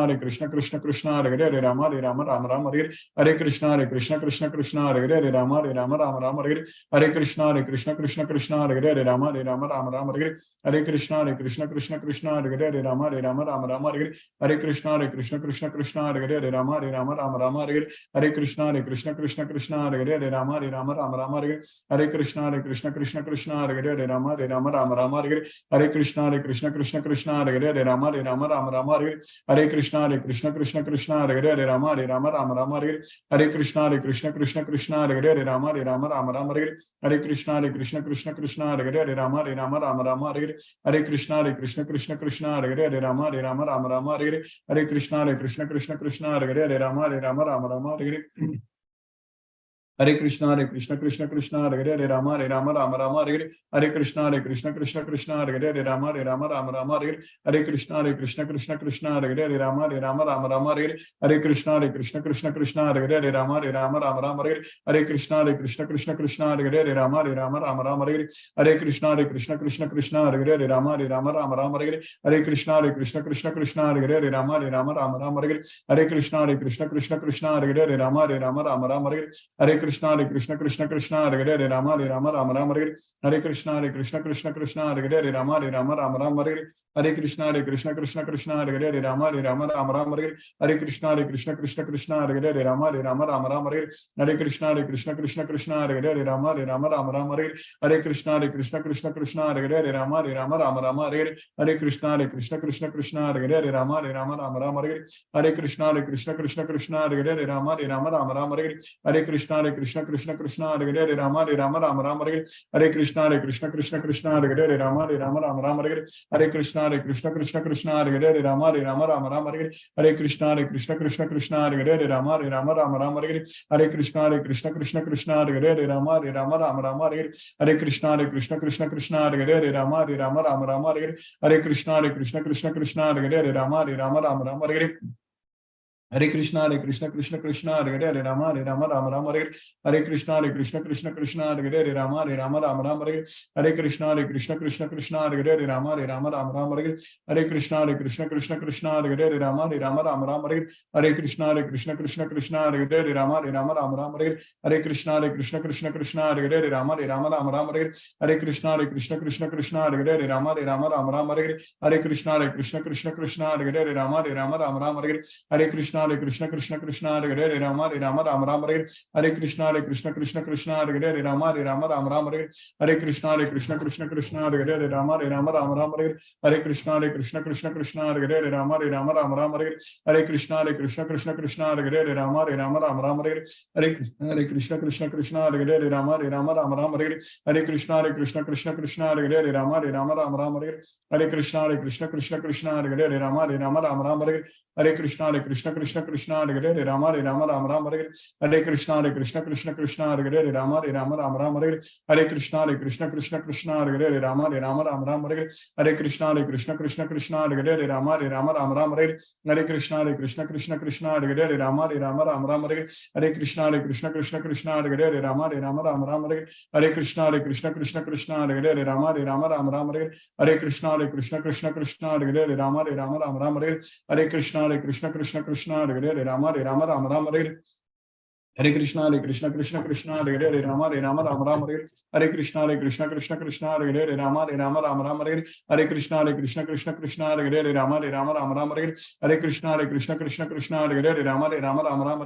Krishna Hare Hare Rama Rama Hare Hare. Hare Krishna Krishna Hare Hare Rama Rama Hare Hare. Hare Krishna Krishna Hare Hare Rama Rama Hare Hare. Hare Krishna Krishna Hare Hare Rama Rama Hare Hare. Hare Krishna Krishna Hare Hare Rama Rama Hare Hare. Hare Krishna Krishna Hare Hare Rama Rama Hare Hare. Hare Krishna Krishna Hare Hare Rama Rama Hare Hare. Hare Krishna Krishna Hare Hare Rama Rama Hare Hare. Hare Krishna Krishna Hare Hare Rama Rama Hare Hare. Hare Krishna Krishna Hare Hare Rama Rama Hare Hare. Hare Krishna Krishna Hare Hare Rama Rama Hare Hare. Hare Krishna Krishna Hare Hare Rama Rama Hare Hare. Hare Krishna Krishna Hare Hare Rama Rama Hare Hare. Hare Krishna Krishna Hare Hare Rama Rama Hare Hare. Hare Krishna Krishna Hare Hare Rama Rama Hare Hare. Hare Krishna Krishna Hare Hare Rama Rama Hare Hare. Hare Krishna Krishna Hare Hare Rama Rama Hare Hare. Hare Krishna Krishna Hare Hare Rama Rama Hare Hare. Hare Krishna Krishna Hare Hare Rama Rama Hare Hare. Hare Krishna Krishna Hare Hare Rama Rama Hare Hare. Hare Krishna Krishna Hare Hare Rama Rama Hare Hare. Hare Krishna Krishna Hare Hare Rama Rama Hare Hare. Hare Krishna Krishna Hare Hare Rama Rama Hare Hare. Hare Krishna Krishna Hare Hare Rama Rama Hare Hare. Hare Krishna Krishna Hare Hare Rama Rama Hare Hare. Hare Krishna Krishna Hare Hare Rama Rama Hare Hare. Hare Krishna Krishna Hare Hare Rama Rama Hare Hare. Hare Krishna Krishna Hare Hare Rama Rama Hare Hare. Hare Krishna Krishna Hare Hare Rama Rama Hare Hare. Hare Krishna Krishna Hare Hare Rama Rama Hare Hare. Hare Krishna Krishna Hare Hare Rama Rama Hare Hare. Hare Krishna Krishna Hare Hare Rama Rama Hare Hare. Hare Krishna Krishna Hare Hare Rama Rama Hare Hare. Hare Krishna Krishna Hare Hare Rama Rama Hare Hare. Hare Krishna Krishna Hare Hare Rama Rama Hare Hare. Hare Krishna Krishna Hare Hare Rama Rama Hare Hare. Hare Krishna Krishna Hare Hare Rama Rama Hare Hare. Hare Krishna Krishna Hare Hare Rama Rama Hare Hare. Hare Krishna Krishna Hare Hare Rama Rama Hare Hare. Hare Krishna Krishna Krishna Krishna Hare Hare Rama Rama Rama Hare Hare Krishna Krishna Krishna Hare Hare Rama Rama Hare Hare Krishna Krishna Krishna Hare Hare Rama Rama Hare Hare Krishna Krishna Krishna Hare Hare Rama Rama Hare Hare Krishna Krishna Krishna Hare Hare Rama Rama Hare Hare Krishna Krishna Hare Hare Rama Rama Hare Hare Krishna Krishna Krishna Hare Hare Rama Rama Hare Hare Krishna Krishna Krishna Hare Hare Rama Rama Hare Hare Krishna Krishna Krishna Hare Hare Rama Rama Hare Hare Krishna Krishna Krishna Hare Hare Rama Rama Hare Hare Krishna Krishna Krishna Hare Hare Rama Rama Hare Hare Krishna Krishna Krishna Hare Hare Rama Rama Hare Hare Krishna Krishna Krishna Hare Hare Rama Rama Hare Hare Krishna Krishna Krishna Hare Hare Rama Rama Hare Hare Krishna Krishna Krishna Hare Hare Rama Rama Hare Hare Krishna Krishna Krishna Hare Hare Rama Rama Hare Hare Krishna Krishna Krishna Hare Hare Rama Rama Hare Hare Krishna Krishna Hare Hare Rama Rama Hare Hare Krishna Krishna Krishna Hare Hare Rama Rama Hare Hare Krishna Krishna Krishna Hare Hare Rama Rama Hare Hare Krishna Krishna Krishna Hare Hare Rama Rama Hare Hare Krishna Krishna Krishna Hare Hare Rama Rama Hare Hare Krishna Krishna Krishna Hare Hare Rama Rama Hare Hare Krishna Krishna Krishna Hare Hare Rama Rama Hare Hare Krishna Krishna Krishna Hare Hare Rama Rama Hare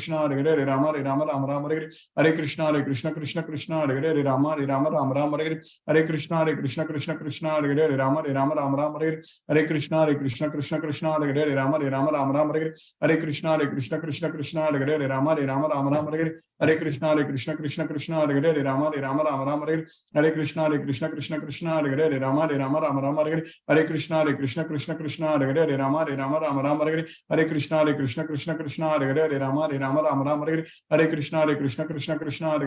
Hare Krishna Krishna Krishna Hare Hare Rama Rama Hare Hare Krishna Krishna Krishna Hare Hare Rama Rama Hare Hare Krishna Krishna Krishna Hare Hare Rama Rama Hare Hare Krishna Krishna Krishna Hare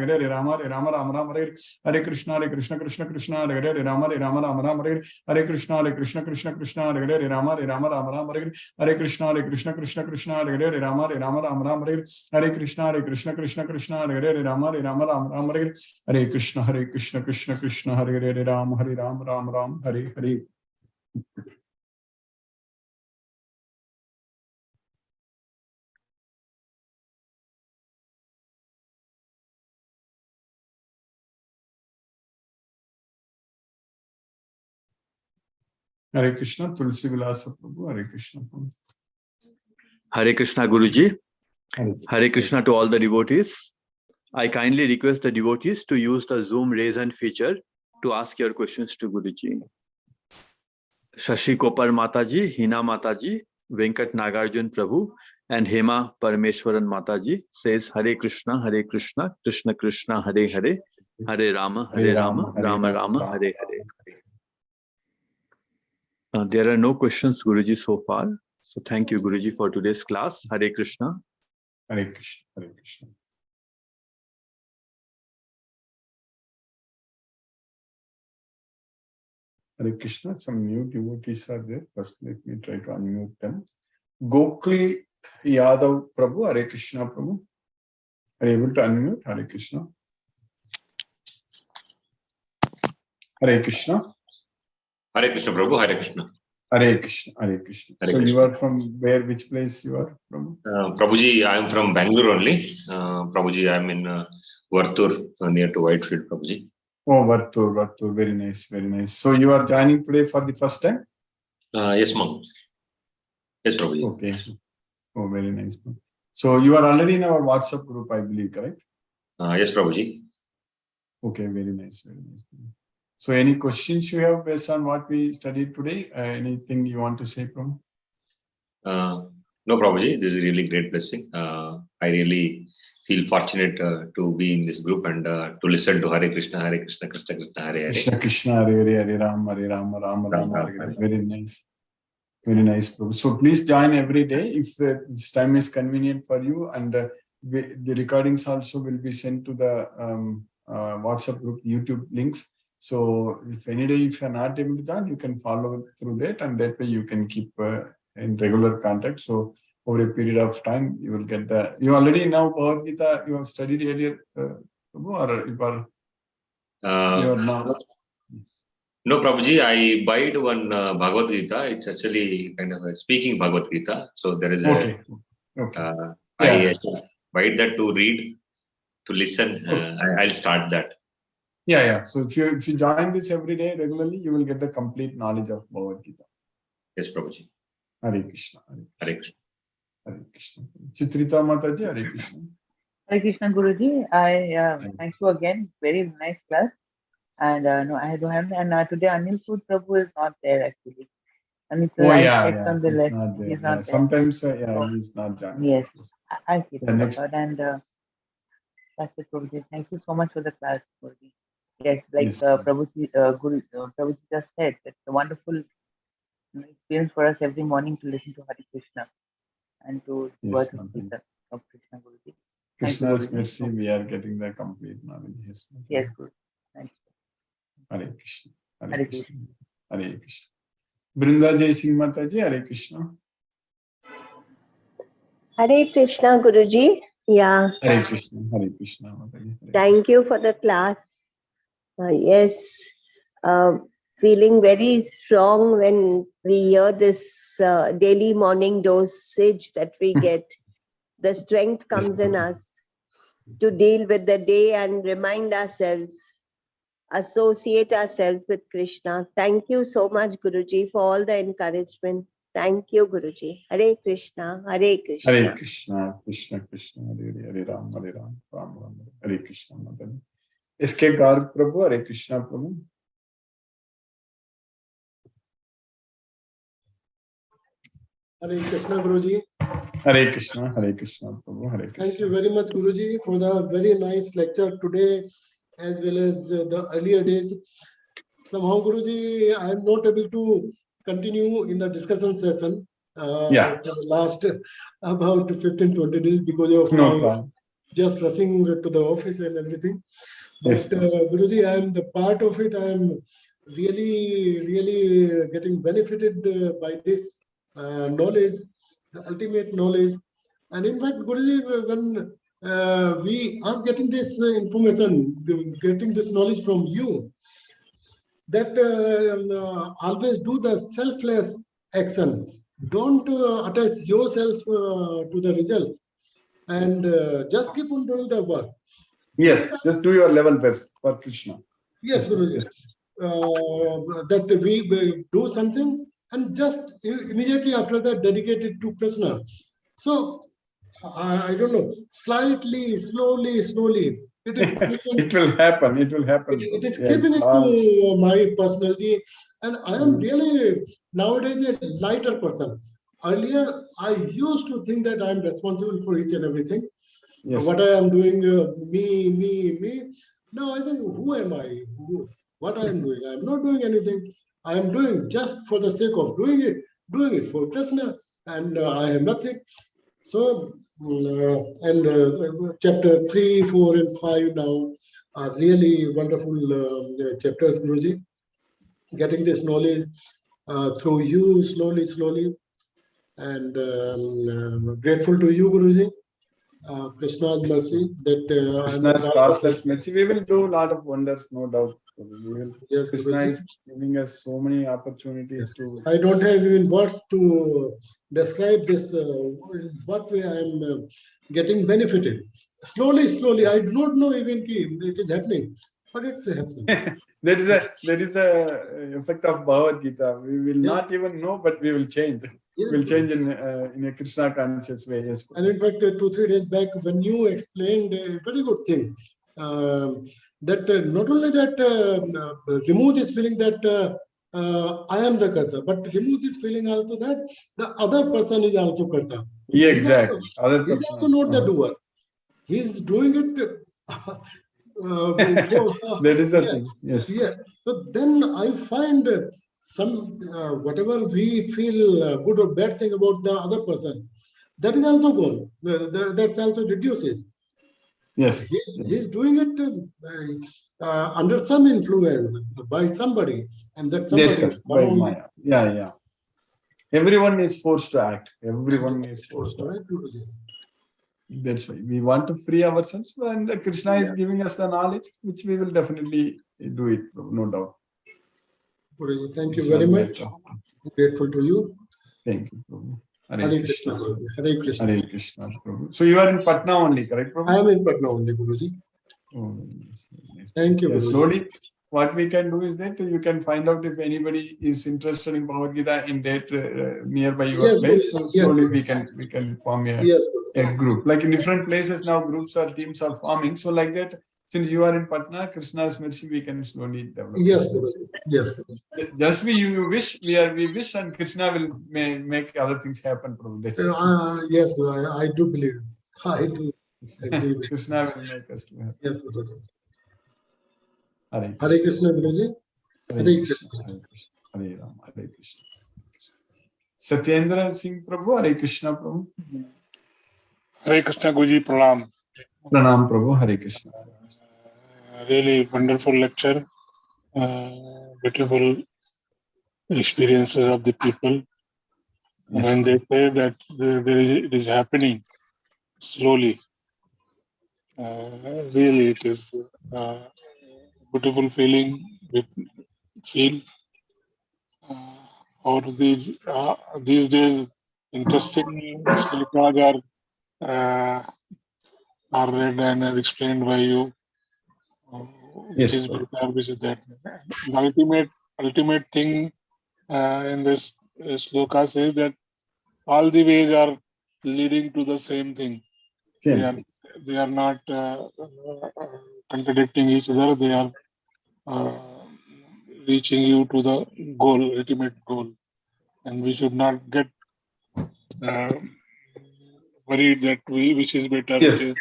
Hare Rama Rama Hare Hare Krishna Krishna Krishna Hare Hare Rama Rama Hare Hare Krishna Krishna Krishna Hare Hare Rama Rama Hare Hare Krishna Krishna Krishna Hare Hare Rama Rama Hare Hare Krishna Krishna Krishna Hare Hare Rama Rama Hare Hare Krishna Krishna Krishna Hare Hare Rama Rama Hare Hare Krishna Krishna Krishna Hare Hare Rama Rama Hare Hare Krishna Krishna Krishna Hare Hare Ram Ram Hare Hare. Hare Krishna, Tulsi Vilasa Prabhu, Hare Krishna Prabhu. Hare Krishna Guruji. Hare Krishna to all the devotees. I kindly request the devotees to use the Zoom raise hand feature to ask your questions to Guruji. Shashi Kopar Mataji, Hina Mataji, Venkat Nagarjun Prabhu, and Hema Parameshwaran Mataji says Hare Krishna, Krishna Krishna, Hare Hare, Hare Rama, Rama Rama, Hare Hare. There are no questions, Guruji, so far. So thank you, Guruji, for today's class. Hare Krishna. Hare Krishna, Hare Krishna. Hare Krishna, some new devotees are there. First, let me try to unmute them. Gokul Yadav Prabhu, Hare Krishna Prabhu. Are you able to unmute? Hare Krishna. Hare Krishna. Hare Krishna Prabhu, Hare Krishna. Hare Krishna, Hare Krishna. Hare so Krishna. You are from where, which place you are from? Prabhuji, I am from Bangalore only. Prabhuji, I am in Vartur, near to Whitefield, Prabhuji. Oh, Vartur, very nice, very nice. So you are joining today for the first time? Yes, ma'am. Yes, Prabhuji. Okay. Oh, very nice. So you are already in our WhatsApp group, I believe, correct? Yes, Prabhuji. Okay, very nice, very nice. So any questions you have based on what we studied today? Anything you want to say, Prabhu? No, Prabhuji, this is really great blessing. I really feel fortunate to be in this group and to listen to Hare Krishna, Krishna Krishna, Hare Hare. Krishna Krishna, Hare Hare, Hare Rama, Rama Rama, Hare Hare. Very nice. Very nice, Prabhu. So please join every day if this time is convenient for you, and the recordings also will be sent to the WhatsApp group, YouTube links. So if any day if you are not able to join, you can follow through that, and that way you can keep in regular contact. So over a period of time, you will get the. You already know Bhagavad Gita. You have studied earlier, or you are now. No, Prabhuji, I buyed one Bhagavad Gita. It's actually kind of a speaking Bhagavad Gita. So there is okay. I buyed that to read, to listen. I'll start that. Yeah. So if you join this every day regularly, you will get the complete knowledge of Bhagavad Gita. Yes, Prabhuji. Hare Krishna. Hare Krishna. Hare Krishna. Chitrita Mataji, Hare Krishna. Hare Krishna Guruji, thank you again. Very nice class. And no, I don't have. And today Anil Sood Prabhu is not there actually. I mean, so I checked on the he's list. not there. He's not there. Sometimes, So, he's not joining. yes, I keep it next. covered. And that's it, Prabhuji. Thank you so much for the class, Guruji. Yes, like Yes. Prabhuji just said, it's a wonderful experience for us every morning to listen to Hare Krishna and to words of Gita of Krishna Guruji. Krishna's mercy, we are getting the complete knowledge. Yes, Guru. Thank you. Hare Krishna. Hare Krishna. Hare Krishna. Brinda Jai Singh Mataji, Hare Krishna. Hare Krishna, Guruji. Yeah. Hare Krishna. Hare Krishna. Mataji. Hare Thank you for the class. Yes. Feeling very strong when we hear this daily morning dosage that we get. The strength comes in us to deal with the day and remind ourselves, associate ourselves with Krishna. Thank you so much, Guruji, for all the encouragement. Thank you, Guruji. Hare Krishna, Hare Krishna. Hare Krishna, Krishna Krishna, Hare Hare, Hare Ram, Hare Ram, Ram Ram, Hare Krishna. Mataji. SK Garg Prabhu, Hare Krishna Prabhu. Hare Krishna Guruji. Hare Krishna Prabhu, Hare Krishna. Thank you very much Guruji for the very nice lecture today as well as the earlier days. Somehow Guruji, I am not able to continue in the discussion session for the last about 15-20 days because of just rushing to the office and everything. But Yes, Guruji, I am the part of it. I am really getting benefited by this knowledge, the ultimate knowledge. And in fact, Guruji, when we are getting this information, getting this knowledge from you, that always do the selfless action. Don't attach yourself to the results and just keep on doing the work. Yes, just do your level best for Krishna. Yes, Guruji. That we do something and just immediately after that dedicate it to Krishna. So I don't know, slightly, slowly, it is it will happen. It is keeping it to my personality, and I am really nowadays a lighter person. Earlier, I used to think that I am responsible for each and everything. Yes. What I am doing, me. Now I think, who am I? What I am doing? I am not doing anything. I am doing just for the sake of doing it for Krishna, and I have nothing. So, chapter 3, 4, and 5 now are really wonderful chapters, Guruji. Getting this knowledge through you slowly, and grateful to you, Guruji. Krishna's mercy that Krishna's costless mercy. We will do a lot of wonders, no doubt. Yes, Krishna Guruji. is giving us so many opportunities to. I don't have even words to describe this. What way I am getting benefited. Slowly. I do not know even it is happening, but it's happening. That is the effect of Bhagavad Gita. We will not even know, but we will change. Yes, We'll change in a Krishna conscious way. Yes. And in fact, 2-3 days back, when you explained a very good thing, that not only that remove this feeling that I am the Karta, but remove this feeling also that the other person is also Karta. Yeah, exactly. He's also not the doer. He's doing it. That is the thing. Yes. Yeah. So then I find some whatever we feel good or bad thing about the other person, that is also gone. That's also reduces. Yes. He's doing it under some influence by somebody, and that somebody is by Maya. Yeah. Everyone is forced to act. Everyone is forced to act. That's why we want to free ourselves, and Krishna is giving us the knowledge, which we will definitely do it, no doubt. Thank you very much. Grateful to you. Thank you, Prabhu. Hare Krishna. Hare Krishna. Hare Krishna, Prabhu. So you are in Patna only, correct, Prabhu? I am in Patna only, Guruji. Oh, nice. Thank you, Yeah, Guruji. slowly, what we can do is that you can find out if anybody is interested in Bhagavad Gita in that nearby your place. So slowly we can form a group. Like in different places now, groups or teams are forming. So like that, since you are in Patna, Krishna's mercy, we can slowly develop. Yes. Just you wish, we wish, and Krishna will make other things happen. Prabhu. That's it. Yes, I do believe. I do. Krishna will make us to happen. Yes, Hare Hare Krishna, Guruji. Hare Krishna. Hare Ram. Hare Krishna. Satyendra Singh Prabhu. Hare Krishna Prabhu. Hare Krishna Guruji, Pranam. Pranam Prabhu. Hare Krishna. Really wonderful lecture. Beautiful experiences of the people. Yes, when they say that it is happening slowly. Really, it is beautiful feeling. Feel or these days interesting slokas are read and are explained by you. Which is better, which is that. The ultimate thing in this sloka says that all the ways are leading to the same thing. They are not contradicting each other. They are reaching you to the goal, ultimate goal. And we should not get worried that which is better. Yes.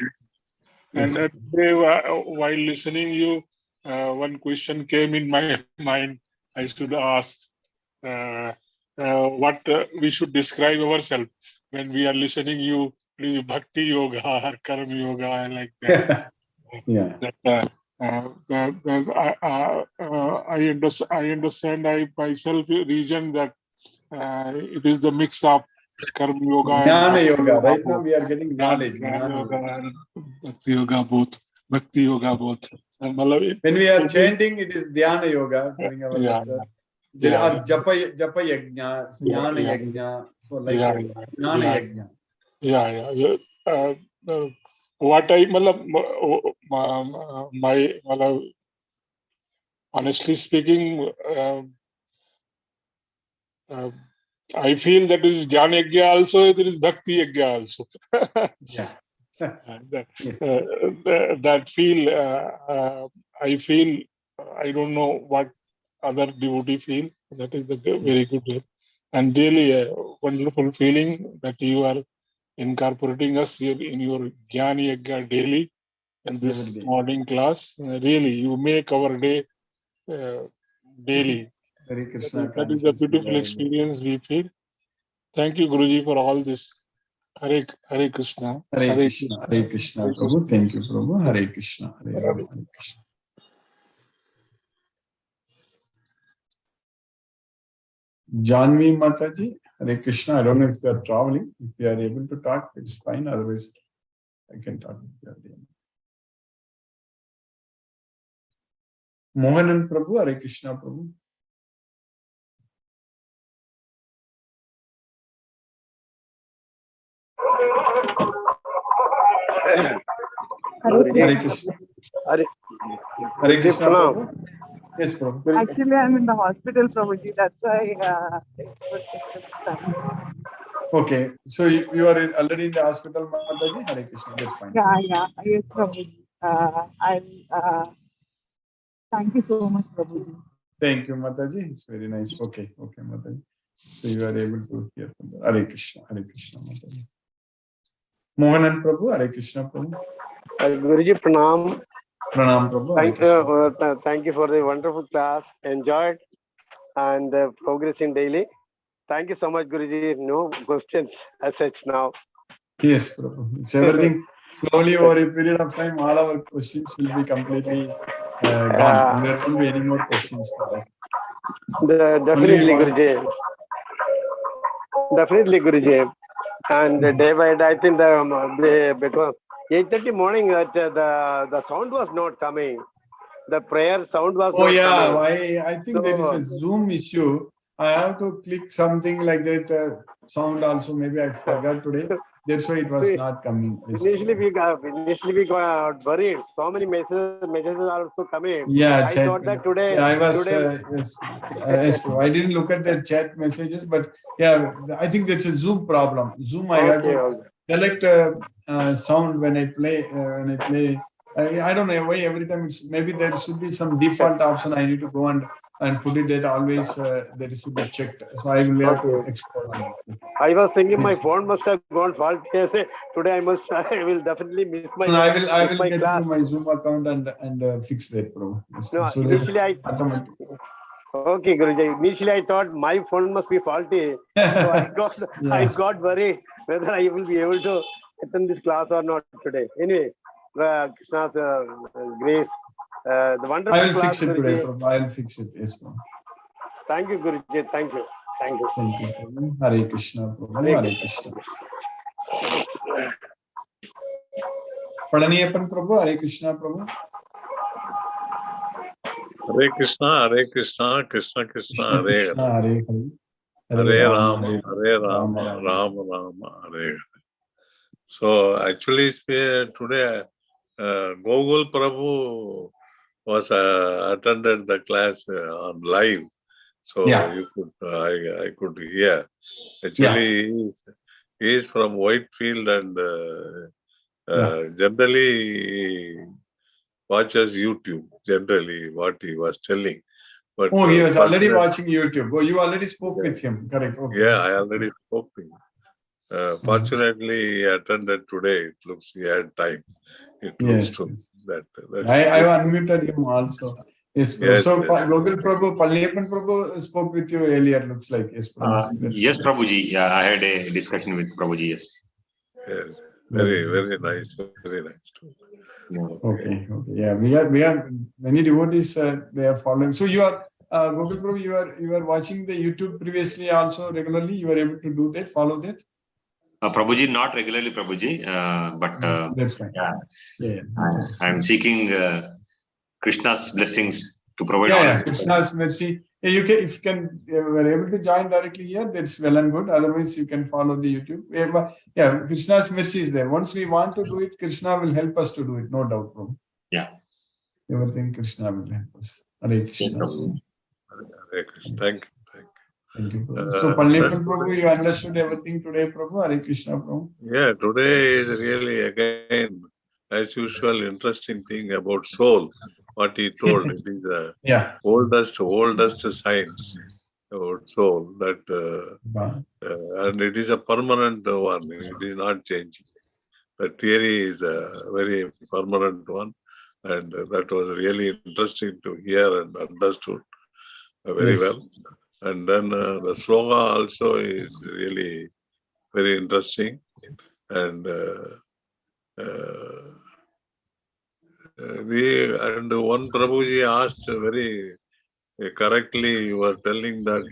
And today, while listening you, one question came in my mind. I should ask what we should describe ourselves when we are listening you. Bhakti yoga or karma yoga, and like that. I understand. I myself reason that it is the mix of karma yoga Jnana yoga. Right now we are getting knowledge. Jnana yoga and bhakti yoga both. Bhakti yoga both. When we are chanting, it is dhyana yoga during our lecture. There are japa yajna, jnana yajna. So like jnana yajna. What I honestly speaking, I feel that is Jnana Yajna also, there is Bhakti Yajna also. That feel, I feel, I don't know what other devotee feel. That is the very good and really a wonderful feeling that you are incorporating us here in your Jnana Yajna daily in this morning class. Really, you make our day daily. That is a beautiful experience we feel. Thank you, Guruji, for all this. Hare Krishna. Hare Krishna. Hare Krishna, Prabhu. Thank you, Prabhu. Hare Krishna. Hare Krishna. Janvi Mataji. Hare Krishna. I don't know if you are traveling. If you are able to talk, it's fine. Otherwise, I can talk if you are there. Mohanan Prabhu. Hare Krishna, Prabhu. Hare Krishna. Hare Krishna. Prabhu. Yes, Prabhu. Actually, I'm in the hospital, Prabhuji. That's why. Okay, so you are already in the hospital, Mataji. Hare Krishna. That's fine. Yes, Prabhuji. Thank you so much, Prabhuji. Thank you, Mataji. It's very nice. Okay, Mataji. So you are able to hear from the Hare Krishna, Mataji. Mohanan Prabhu, Hare Krishna, Prabhu. Guruji, Pranam. Pranam, Prabhu. Thank you for the wonderful class. Enjoyed and progressing daily. Thank you so much, Guruji. No questions as such now. Yes, Prabhu. It's everything slowly over a period of time. All our questions will be completely gone. There won't be any more questions to ask. Definitely, Guruji. Definitely, Guruji. And day by day, I think because 8:30 morning, the sound was not coming. The prayer sound was not coming. I think there is a Zoom issue. I have to click something like that sound also. Maybe I forgot today. That's why it was not coming. Initially we got worried. So many messages are also coming. Yeah, I chat. thought that today. Yeah, I was. Today, Yes, I didn't look at the chat messages, but yeah, I think that's a Zoom problem. Zoom, I have to select sound when I play. I don't know why every time it's, maybe there should be some default option. I need to go and put it that always that it should be checked. So I will have to explore on it. I was thinking my phone must have gone faulty. Today I will definitely miss my. No, I will my get class. to my Zoom account and fix that, bro. No, so initially Okay, Guruji. Initially I thought my phone must be faulty, so I got worried whether I will be able to attend this class or not today. Anyway, Krishna's grace, the wonderful I will class, fix it Guruji. today, bro. I will fix it. Yes, bro. Thank you, Guruji. Thank you. Thank you. Thank you, Prabhu. Hare Krishna, Prabhu. Hare Krishna. Padaniyapan, Prabhu. Hare Krishna, Prabhu. Hare Krishna, Hare Krishna, Krishna Krishna, Hare Krishna, Hare Hare. Hare Rama, Hare Rama, Rama Rama, Hare Hare. So actually today Gogul Prabhu was attended the class on live, so you could I could hear. Actually, he is from Whitefield and generally watches YouTube. Generally, what he was telling. But he was already watching YouTube. Oh, you already spoke with him, correct? Okay. Yeah, I already spoke to him. Fortunately, he attended today. It looks he had time. It looks to that. I unmuted him also. Yes, Yes, so yes. Gogul Prabhu, Palliappan Prabhu spoke with you earlier, looks like. Yes, Prabhu. Yes, Prabhuji. Yeah, I had a discussion with Prabhuji. Yes. Yes. Very, very nice. Very nice. Okay. Yeah, we have many devotees. They are following. So you are Gogul Prabhu. You are watching the YouTube previously also regularly. You are able to do that, follow that. Prabhuji, not regularly, Prabhuji, but that's fine. Yeah. I'm seeking Krishna's blessings to provide all. Krishna's mercy. If you were able to join directly here, that's well and good. Otherwise, you can follow the YouTube. Yeah, Krishna's mercy is there. Once we want to do it, Krishna will help us to do it, no doubt, bro. Yeah. Everything Krishna will help us. Hare Krishna. Hare Krishna. Thank you. So, Palliappan Prabhu, you understood everything today, Prabhu? Hare Krishna, Prabhu. Yeah, today is really, again, as usual, interesting thing about soul. What he told, it is the oldest science about soul, that and it is a permanent one. It is not changing. The theory is a very permanent one, and that was really interesting to hear and understood very well. And then the sloga also is really very interesting, and one Prabhuji asked very correctly, you were telling that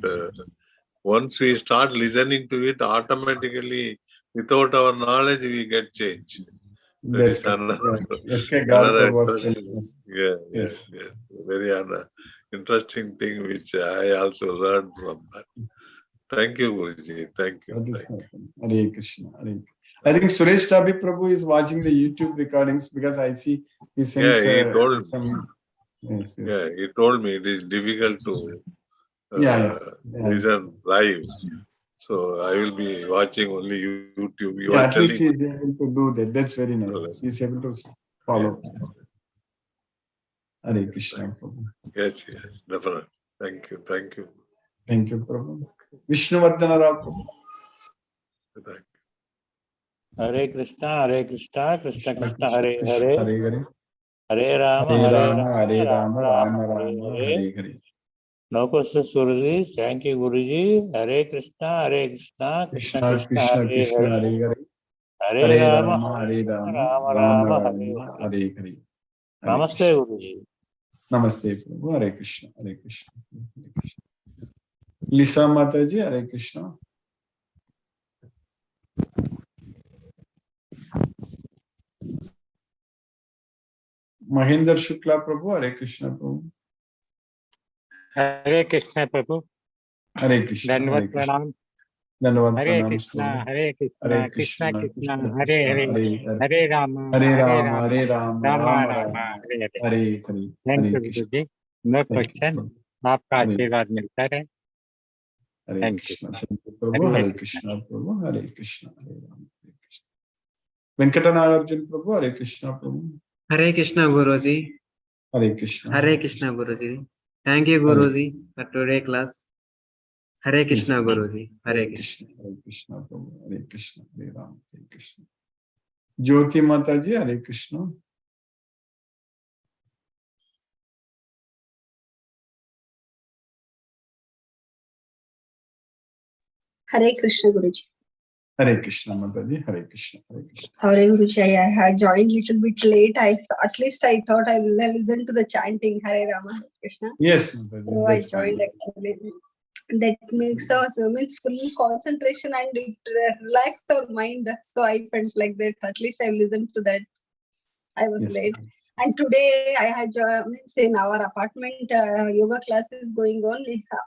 once we start listening to it, automatically, without our knowledge, we get change. That is another yes. Very interesting thing which I also learned from that. Thank you, Guruji. Thank you. Hare Krishna. I think Suresh Tabi Prabhu is watching the YouTube recordings because I see he sends he told some. Yes. Yeah, he told me it is difficult to listen live. So I will be watching only YouTube. You at least he is able to do that. That's very nice. He is able to follow. Hare Krishna, Prabhu. Yes, definitely. Thank you. Thank you, Prabhu. Vishnuvardhana Rao Prabhu. Thank you. Hare Krishna, Krishna Krishna, Hare Hare. Hare Rama, Hare Rama, Rama Hare Hare. No questions, Guruji. Thank you, Guruji. Hare Krishna, Krishna Krishna, Hare Hare. Hare Rama, Rama Hare Hare. Namaste, Guruji. Namaste, Prabhu. Hare Krishna. Lisa Mataji, Hare Krishna. Mahendra Shukla Prabhu, Hare Krishna, Prabhu. Hare Krishna, Prabhu. Hare Krishna. Dandavat pranam. Dandavad Hare pranams, Prabhu. Krishna, Hare Hare Krishna, Krishna Krishna, Krishna, Krishna Hare Krishna, Hare, Hare Hare Rama, Hare Hare Rama, Rama, Hare Rama, Rama Rama Rama, Rama, Hare Hare. Hare Hare, Thank Hare you, Krishna. Guruji. No Thank you, question. Prabhu. आपका Hare आशीर्वाद मिलता रहे. Hare Thank you. Krishna. Thank you, Prabhu. Hare Hare Krishna. Krishna, Prabhu. Hare Krishna, Hare Rama, Hare Krishna. Venkatanagarjun Prabhu, Hare Krishna, Prabhu. Hare Krishna Guruji. Hare Krishna. Hare Krishna Guruji. Thank you Hare Guruji for today class. Hare Yes, Krishna Prabhu. Guruji. Hare Krishna. Hare Krishna, Prabhu. Hare Krishna, Hare Rama, Hare Krishna. Jyoti Mataji, Hare Krishna. Hare Krishna Guruji. Hare Krishna, Mataji. Hare Krishna, Hare Krishna. Sorry Guruji, I had joined a little bit late. At least I thought I will listen to the chanting Hare Rama, Hare Krishna. Yes, Mataji. So I joined actually. That makes us means full concentration and it relaxes our mind. So I felt like that. At least I listened to that. I was late. And today I had means in our apartment yoga class is going on.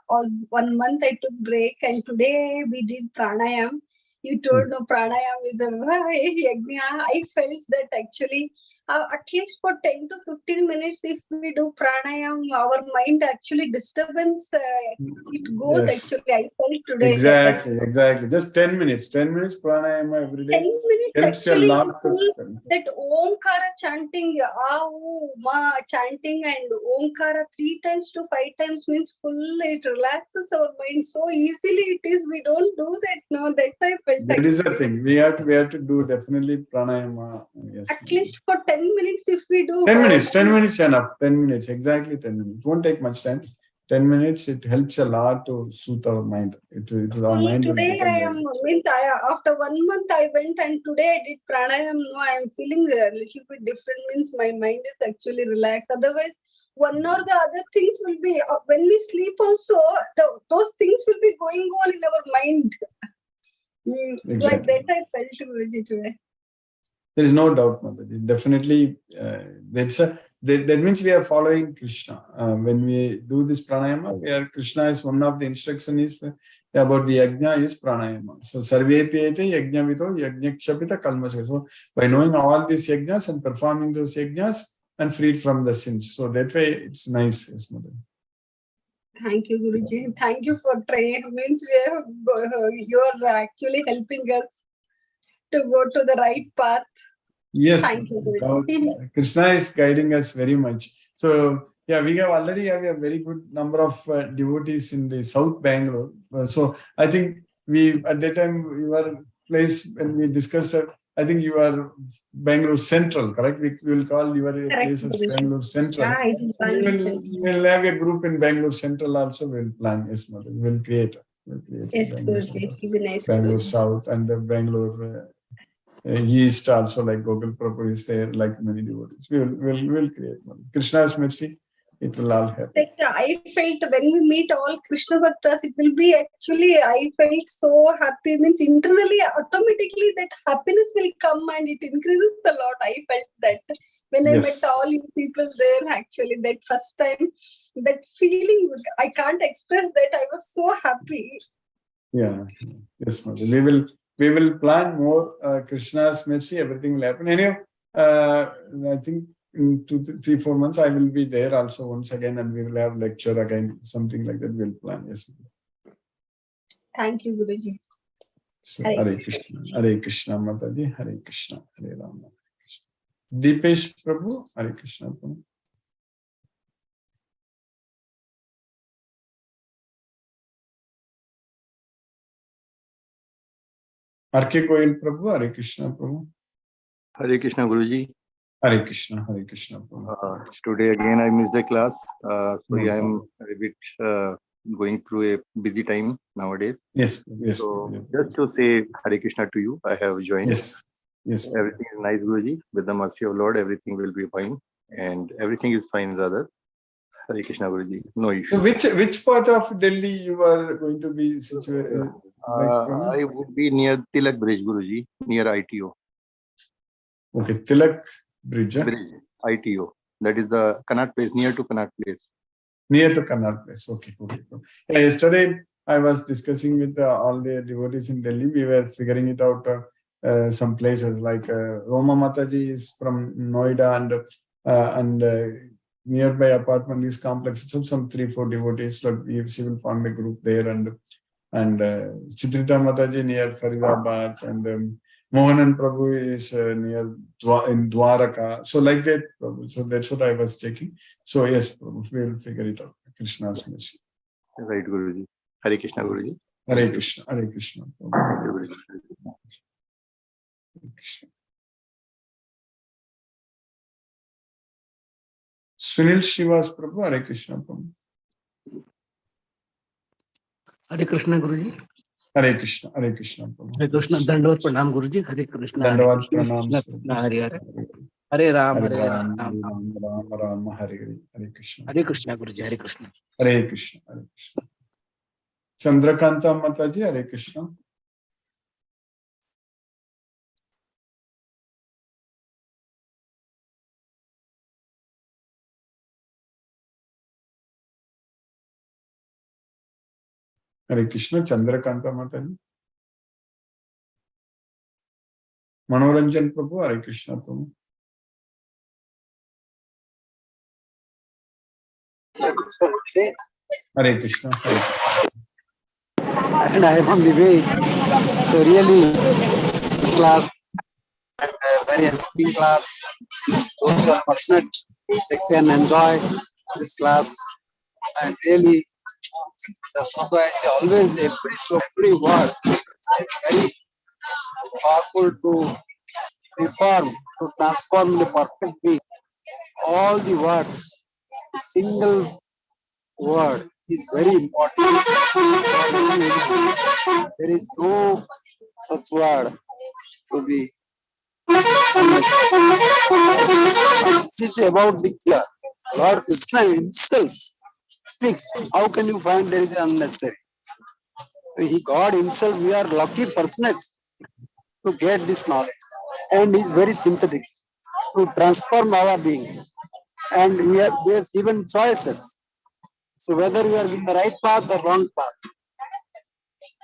All 1 month I took break and today we did pranayam. You told no pranayam is a yajna. I felt that actually at least for 10 to 15 minutes if we do pranayam, our mind actually disturbance. It goes actually. I felt today. Exactly. Just 10 minutes. 10 minutes pranayama every day. 10 minutes helps actually a lot. that Omkara chanting, Ma chanting and Omkara 3 times to 5 times means full, it relaxes our mind so easily it is. We don't do that now. That I felt. That is the thing. We have to do definitely pranayama. Yes. At least for 10 minutes if we do. 10 minutes. 10 minutes enough. 10 minutes. Exactly 10 minutes. It won't take much time. 10 minutes, it helps a lot to soothe our mind. Our mind today I am, after 1 month I went and today I did pranayam. No, I am feeling a little bit different, means my mind is actually relaxed. Otherwise, one or the other things will be, when we sleep also, those things will be going on in our mind. Exactly. Like that I felt Guruji today. There is no doubt, Mataji. Definitely, that means we are following Krishna. When we do this pranayama, Krishna is one of the instruction is about the yajna is pranayama. So, sarve piyate yajna vito yajnakshapita kalmasya. So, by knowing all these yajnas and performing those yajnas and freed from the sins. So, that way it's nice, yes, Mataji. Thank you, Guruji. Thank you for training. Means you are actually helping us to go to the right path. Yes, thank you, Guruji. Krishna is guiding us very much. So, yeah, we already have a very good number of devotees in the South Bangalore. So, I think at that time, your place, when we discussed it, I think you are Bangalore Central, correct? We will call your place as Bangalore Central. Yeah, we will have a group in Bangalore Central also. We'll plan. Yes, Mother. We'll create. Yes, Guruji. It will be nice. Bangalore Guruji. South and the Bangalore East also, like Gokul Prabhu is there, like many devotees. We'll create one. Krishna's mercy, it will all happen. I felt when we meet all Krishna Bhaktas, it will be actually, I felt so happy. Means internally, automatically that happiness will come and it increases a lot. I felt that when I met all you people there, actually, that first time, that feeling, I can't express that. I was so happy. Yeah, yes, Mother. We will plan more Krishna's mercy, everything will happen. Anyway, I think in 2, 3, 4 months, I will be there also once again and we will have lecture again, something like that we'll plan. Yes. Thank you, Guruji. So, Hare Krishna. Hare Krishna, Mataji. Hare Krishna. Hare Rama. Hare Krishna. Deepesh Prabhu. Hare Krishna. Prabhu. R.K. Goyal Prabhu, Hare Krishna Prabhu. Hare Krishna Guruji. Hare Krishna Prabhu. Today again I missed the class. Sorry, I am a bit going through a busy time nowadays. Yes. So just to say Hare Krishna to you, I have joined. Yes. Everything is nice, Guruji. With the mercy of Lord, everything will be fine. And everything is fine, rather. Hare Krishna Guruji. No issue. So which part of Delhi you are going to be situated? I would be near Tilak Bridge, Guruji, near ITO. Okay, Tilak Bridge. ITO. That is the Connaught Place, near to Connaught Place. Near to Connaught Place. Okay. Yeah, yesterday I was discussing with all the devotees in Delhi. We were figuring it out. Some places like Roma Mataji is from Noida, and nearby apartment is complex. So some 3-4 devotees. So she will form a group there, and Chitrita Mataji near Faridabad, and Mohanan Prabhu is near in Dwaraka. So like that, Prabhu. So that's what I was checking. So yes, Prabhu, we will figure it out. Krishna's mercy. Right, Guruji. Hare Krishna, Guruji. Hare Krishna. Hare Krishna. Hare Krishna. Sunil Shivas Prabhu. Hare Krishna, Prabhu. Hare Krishna, Guruji. Hare Krishna. Hare Krishna, Prabhu. Hare Krishna. Dandavat Pranam, Guruji. Hare Krishna. Dandavat Pranam. Hare Hare. Hare Ram. Hare Hare Ram. Ram. Ram Ram. Hare Hare. Hare Krishna. Hare Krishna, Guruji. Hare Krishna. Hare Krishna. Hare Krishna. Chandrakanta Mataji. Hare Krishna. Hare Krishna. Chandrakanta Mataji. Manoranjan Prabhu. Hare Krishna, Prabhu. Hare Krishna. Hare Krishna. And I am on the way. So really, class, and very helping class. Those who are fortunate, they can enjoy this class. And really, that's why I say always every word is very powerful to reform, to transform the perfect being. All the words, a single word is very important. There is no such word to be unnecessary. This is about the clear. Lord Krishna himself speaks. How can you find there is unnecessary? God himself, we are lucky, fortunate to get this knowledge. And he is very sympathetic to transform our being. And he has given choices. So whether we are in the right path or wrong path.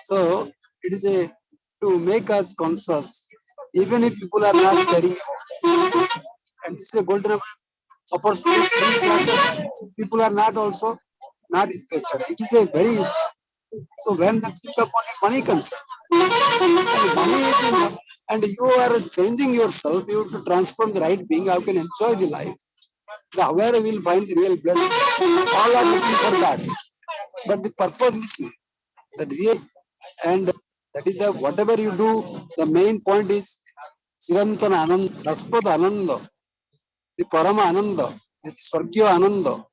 So it is to make us conscious, even if people are not caring. And this is a golden opportunity. People are not also not interested. It is a very, so when they think about the money concern, money is enough, and you are changing yourself, you have to transform the right being, how can enjoy the life. Where we will find the real blessing. All are looking for that. But the purpose missing. The real, and that is the whatever you do, the main point is Chirantana Ananda, Saspad Ananda, the Parama Ananda, the Swargya Ananda.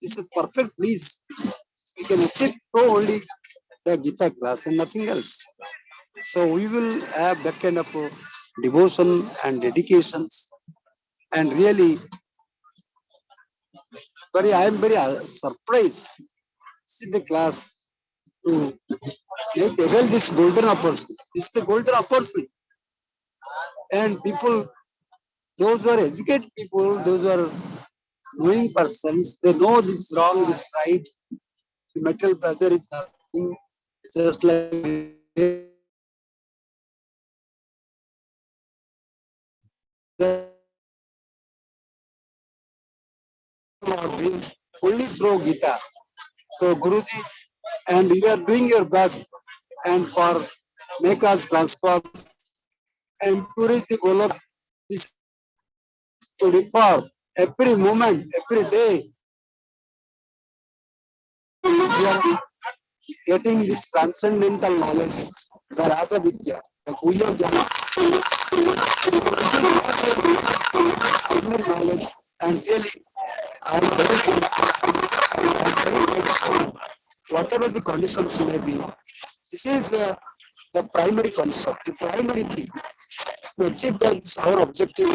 This is perfect bliss. We can achieve only the Gita class and nothing else. So we will have that kind of devotion and dedications, and really I am very surprised. See the class to avail this golden opportunity. This is the golden opportunity. And people, those who are educated people, those who are knowing persons, they know this is wrong, this is right. The material pleasure is nothing. It's just like only through Gita. So Guruji, and you are doing your best and for make us transform and to reach the goal of this, to reform every moment, every day. We are getting this transcendental knowledge, the Rasa Vidya, the Guya Jana, knowledge, and really I am very grateful. Whatever the conditions may be, this is the primary concept, the primary thing. To achieve that is our objective.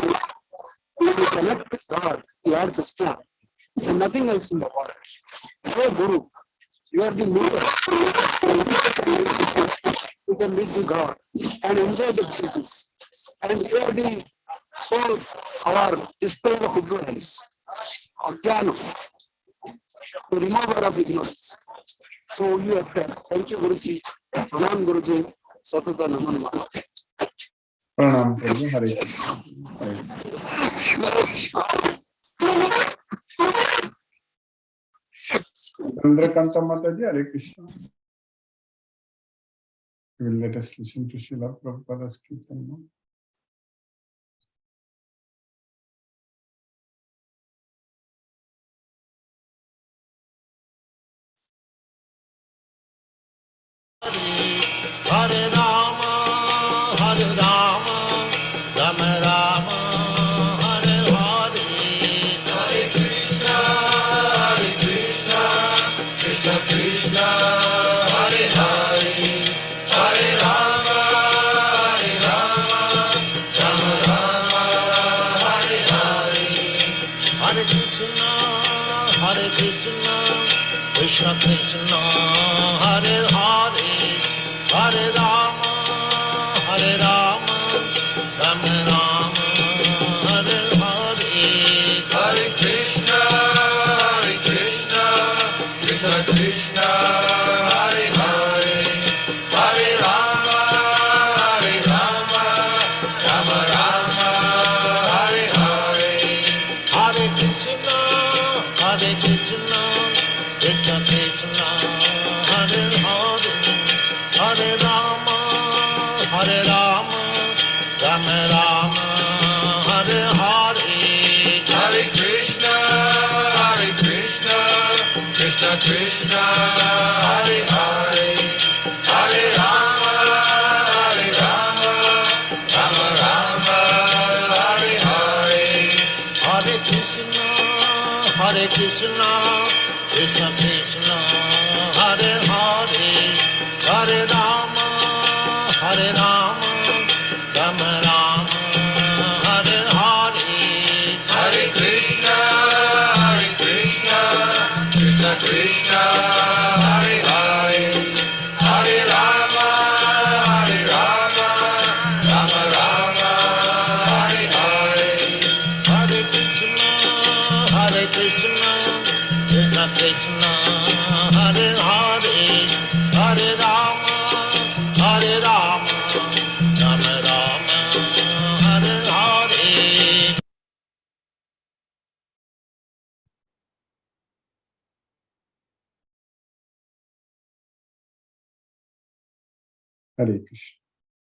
To connect with God, Lord Krishna, and nothing else in the world. So Guru, you are the mirror. You can reach the God and enjoy the beauties. And you are the soul, our despair of ignorance, or jnana, to remove our of ignorance. So you express. Thank you, Guruji. Pranam, Guruji. Satata Naman Mama. Pranam, Prabhu. Hare Krishna. Hare Chandrakanta Mataji, Hare Krishna. You will let us listen to Srila Prabhupada's Kirtan now. Hare Rama, Hare Rama, Rama Rama, Hare Hare, Hare Krishna, Krishna Krishna, Hare Hare, Hare Rama, Rama Rama, Hare Hare, Hare Krishna, Krishna Krishna, Hare Hare, Hare Rama, Rama Rama, Hare Hare, Hare Krishna, Krishna Krishna, Hare Hare, Hare Rama, Rama Rama, Hare Hare, Hare Krishna, Krishna Krishna, Hare Hare, Hare Rama, Rama Rama, Hare Hare, Hare Krishna, Krishna Krishna, Hare Hare, Hare Rama, Rama Rama, Hare Hare, Hare Krishna, Krishna Krishna, Hare Hare, Hare Rama, Rama Rama, Hare Hare, Hare Krishna, Krishna Krishna, Hare Hare, Hare Rama, Rama Rama, Hare Hare, Hare Krishna, Krishna Krishna, Hare Hare, Hare Rama, Rama Rama, Hare Hare. Hare Krishna.